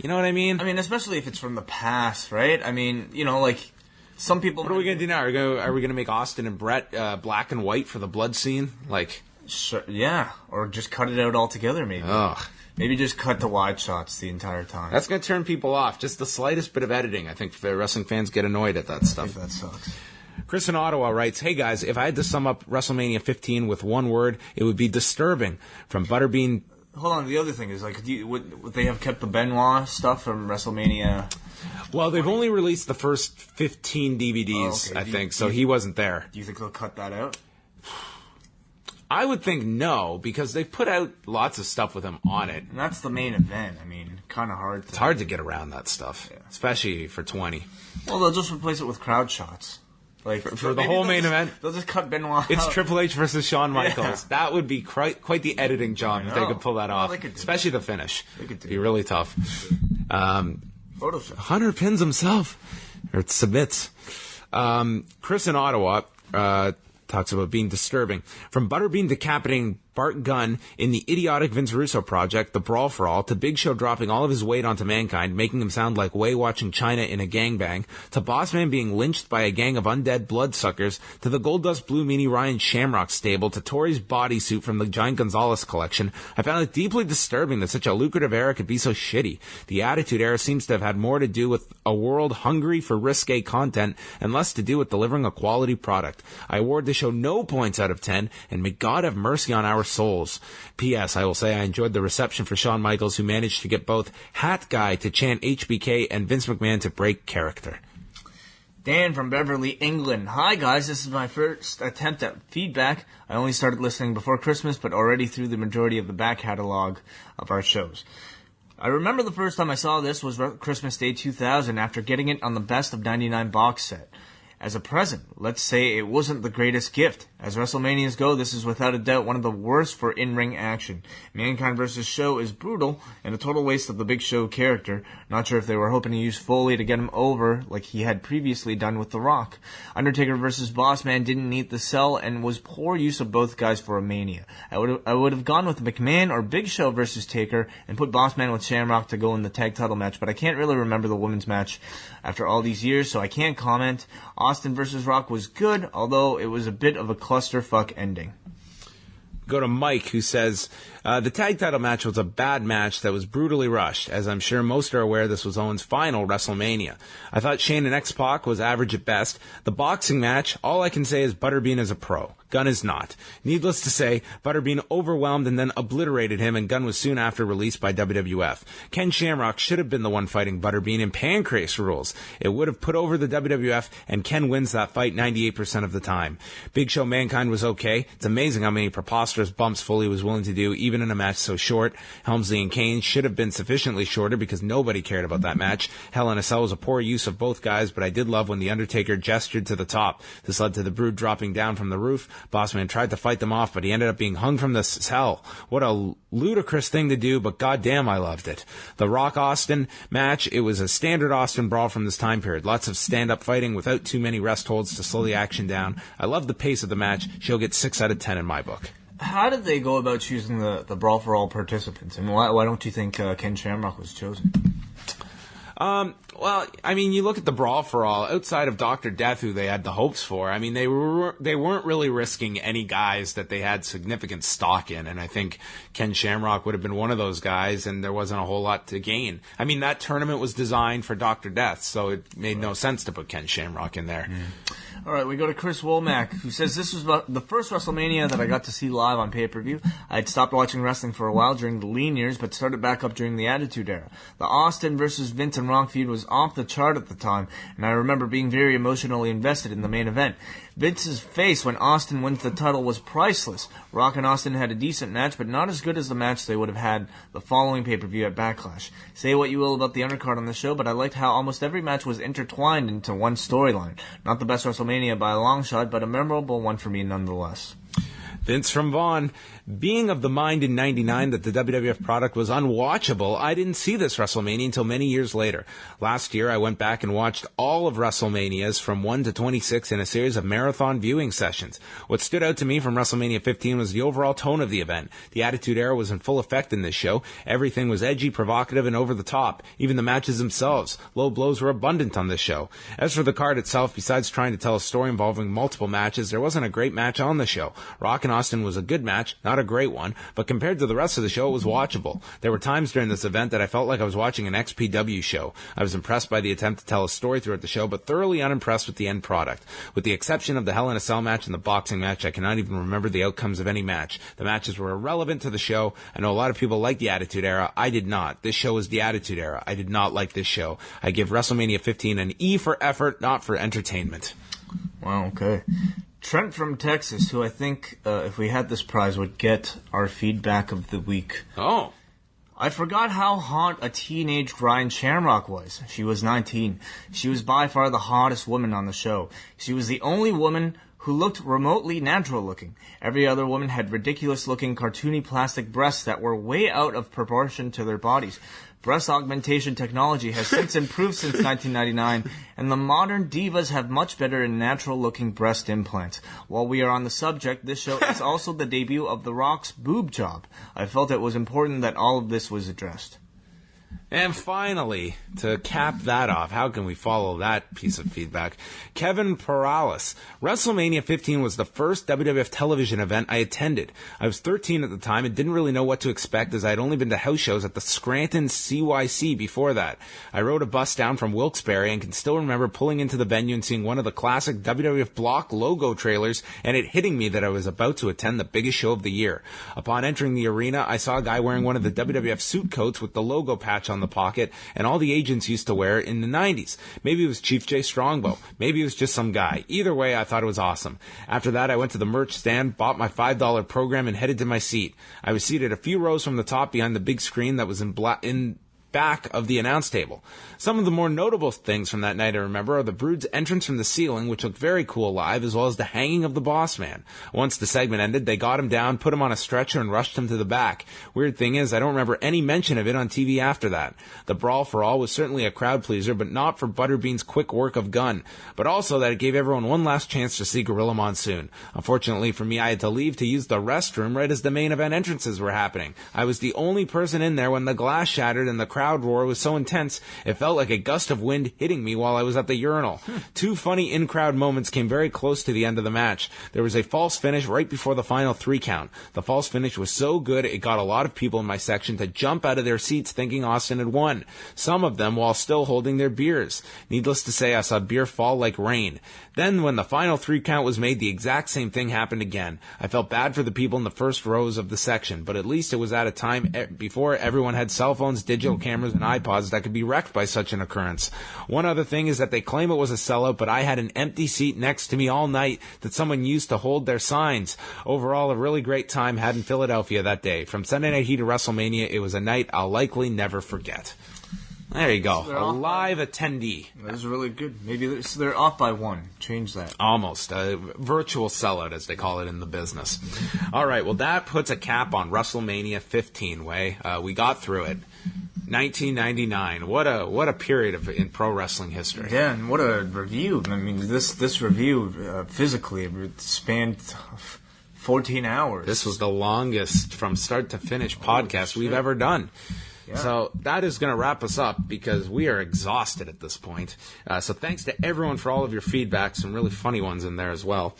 You know what I mean? I mean, especially if it's from the past, right? I mean, like some people... What are we going to do now? Are we going to make Austin and Brett black and white for the blood scene? Like... Sure, yeah, or just cut it out altogether, maybe. Ugh. Maybe just cut the wide shots the entire time. That's going to turn people off. Just the slightest bit of editing. I think wrestling fans get annoyed at that stuff. I think that sucks. Chris in Ottawa writes, "Hey guys, if I had to sum up WrestleMania 15 with one word, it would be disturbing. From Butterbean..." Hold on, the other thing is, would they have kept the Benoit stuff from WrestleMania? Well, they've only released the first 15 DVDs, I think, so he wasn't there. Do you think they'll cut that out? I would think no, because they've put out lots of stuff with him on it. And that's the main event. I mean, kind of hard. It's hard to get around that stuff, especially for 20. Well, they'll just replace it with crowd shots. Like for the whole main event. They'll just cut Benoit It's out. Triple H versus Shawn Michaels. Yeah. That would be quite the editing job if they could pull that off. Especially the finish. They could do It'd be really tough. Photoshop. Hunter pins himself. Or submits. Chris in Ottawa talks about being disturbing. From Butterbean decapitating Bart Gunn in the idiotic Vince Russo project, The Brawl for All, to Big Show dropping all of his weight onto Mankind, making him sound like Wai watching China in a gangbang, to Bossman being lynched by a gang of undead bloodsuckers, to the Goldust Blue Meanie Ryan Shamrock stable, to Tori's bodysuit from the Giant Gonzalez collection, I found it deeply disturbing that such a lucrative era could be so shitty. The Attitude Era seems to have had more to do with a world hungry for risque content and less to do with delivering a quality product. I award the show no points out of 10, and may God have mercy on our souls. P.S. I will say I enjoyed the reception for Shawn Michaels, who managed to get both Hat Guy to chant HBK and Vince McMahon to break character. Dan from Beverly, England. Hi guys, this is my first attempt at feedback. I only started listening before Christmas, but already through the majority of the back catalog of our shows. I remember the first time I saw this was Christmas Day 2000 after getting it on the Best of 99 box set. As a present, let's say it wasn't the greatest gift. As WrestleManias go, this is without a doubt one of the worst for in-ring action. Mankind vs. Show is brutal and a total waste of the Big Show character. Not sure if they were hoping to use Foley to get him over like he had previously done with The Rock. Undertaker vs. Bossman didn't need the sell and was poor use of both guys for a Mania. I would have gone with McMahon or Big Show vs. Taker and put Bossman with Shamrock to go in the tag title match, but I can't really remember the women's match after all these years, so I can't comment. Austin vs. Rock was good, although it was a bit of a clusterfuck ending. Go to Mike, who says, the tag title match was a bad match that was brutally rushed. As I'm sure most are aware, this was Owen's final WrestleMania. I thought Shane and X-Pac was average at best. The boxing match, all I can say is Butterbean is a pro. Gunn is not. Needless to say, Butterbean overwhelmed and then obliterated him, and Gunn was soon after released by WWF. Ken Shamrock should have been the one fighting Butterbean in Pancrase rules. It would have put over the WWF, and Ken wins that fight 98% of the time. Big Show Mankind was okay. It's amazing how many preposterous bumps Foley was willing to do, even in a match so short. Helmsley and Kane should have been sufficiently shorter because nobody cared about that match. Hell in a Cell was a poor use of both guys, but I did love when The Undertaker gestured to the top. This led to the Brood dropping down from the roof. Bossman tried to fight them off, but he ended up being hung from the cell. What a ludicrous thing to do, but goddamn, I loved it. The Rock Austin match, it was a standard Austin brawl from this time period. Lots of stand-up fighting without too many rest holds to slow the action down. I love the pace of the match. She'll get 6 out of 10 in my book. How did they go about choosing the Brawl for All participants? And why don't you think Ken Shamrock was chosen? Well, I mean, you look at the Brawl for All, outside of Dr. Death, who they had the hopes for, I mean, they weren't really risking any guys that they had significant stock in, and I think Ken Shamrock would have been one of those guys, and there wasn't a whole lot to gain. I mean, that tournament was designed for Dr. Death, so it made no sense to put Ken Shamrock in there. All right, we go to Chris Womack, who says, this was the first WrestleMania that I got to see live on pay-per-view. I had stopped watching wrestling for a while during the lean years, but started back up during the Attitude Era. The Austin versus Vince and Rock feud was off the chart at the time, and I remember being very emotionally invested in the main event. Vince's face when Austin wins the title was priceless. Rock and Austin had a decent match, but not as good as the match they would have had the following pay-per-view at Backlash. Say what you will about the undercard on the show, but I liked how almost every match was intertwined into one storyline. Not the best WrestleMania by a long shot, but a memorable one for me nonetheless. Vince from Vaughn, being of the mind in '99 that the WWF product was unwatchable, I didn't see this WrestleMania until many years later. Last year, I went back and watched all of WrestleManias from 1 to 26 in a series of marathon viewing sessions. What stood out to me from WrestleMania 15 was the overall tone of the event. The Attitude Era was in full effect in this show. Everything was edgy, provocative, and over the top. Even the matches themselves. Low blows were abundant on this show. As for the card itself, besides trying to tell a story involving multiple matches, there wasn't a great match on the show. Rock and Austin was a good match, not a great one, but compared to the rest of the show, it was watchable. There were times during this event that I felt like I was watching an XPW show. I was impressed by the attempt to tell a story throughout the show, but thoroughly unimpressed with the end product. With the exception of the Hell in a Cell match and the boxing match, I cannot even remember the outcomes of any match. The matches were irrelevant to the show. I know a lot of people like the Attitude Era. I did not. This show is the Attitude Era. I did not like this show. I give WrestleMania 15 an E for effort, not for entertainment. Wow, okay. Trent from Texas, who I think, if we had this prize, would get our feedback of the week. Oh. I forgot how hot a teenage Ryan Shamrock was. She was 19. She was by far the hottest woman on the show. She was the only woman who looked remotely natural looking. Every other woman had ridiculous looking cartoony plastic breasts that were way out of proportion to their bodies. Breast augmentation technology has since improved since 1999, and the modern divas have much better and natural-looking breast implants. While we are on the subject, this show is also the debut of The Rock's boob job. I felt it was important that all of this was addressed. And finally, to cap that off, how can we follow that piece of feedback? Kevin Perales. WrestleMania 15 was the first WWF television event I attended. I was 13 at the time and didn't really know what to expect as I had only been to house shows at the Scranton CYC before that. I rode a bus down from Wilkes-Barre and can still remember pulling into the venue and seeing one of the classic WWF block logo trailers and it hitting me that I was about to attend the biggest show of the year. Upon entering the arena, I saw a guy wearing one of the WWF suit coats with the logo patch on the pocket, and all the agents used to wear in the 90s. Maybe it was Chief J Strongbow. Maybe it was just some guy. Either way, I thought it was awesome. After that, I went to the merch stand, bought my $5 program, and headed to my seat. I was seated a few rows from the top behind the big screen that was in back of the announce table. Some of the more notable things from that night I remember are the Brood's entrance from the ceiling, which looked very cool live, as well as the hanging of the Boss Man. Once the segment ended, they got him down, put him on a stretcher, and rushed him to the back. Weird thing is, I don't remember any mention of it on TV after that. The Brawl for All was certainly a crowd pleaser, but not for Butterbean's quick work of gun, but also that it gave everyone one last chance to see Gorilla Monsoon. Unfortunately for me, I had to leave to use the restroom right as the main event entrances were happening. I was the only person in there when the glass shattered and the crowd roar was so intense, it felt like a gust of wind hitting me while I was at the urinal. Two funny in-crowd moments came very close to the end of the match. There was a false finish right before the final 3 count. The false finish was so good, it got a lot of people in my section to jump out of their seats thinking Austin had won. Some of them while still holding their beers. Needless to say, I saw beer fall like rain. Then, when the final 3 count was made, the exact same thing happened again. I felt bad for the people in the first rows of the section, but at least it was at a time before everyone had cell phones, digital cameras, and iPods that could be wrecked by such an occurrence. One other thing is that they claim it was a sellout, but I had an empty seat next to me all night that someone used to hold their signs. Overall, a really great time had in Philadelphia that day. From Sunday Night Heat to WrestleMania, it was a night I'll likely never forget. There you go. A live attendee. That was really good. Maybe they're off by 1. Change that. Almost. A virtual sellout, as they call it in the business. All right. Well, that puts a cap on WrestleMania 15, Wai. We got through it. 1999. What a period in pro wrestling history. Yeah, and what a review. I mean, this review physically spanned 14 hours. This was the longest from start to finish podcast we've ever done. Yeah. So that is going to wrap us up because we are exhausted at this point. So thanks to everyone for all of your feedback. Some really funny ones in there as well.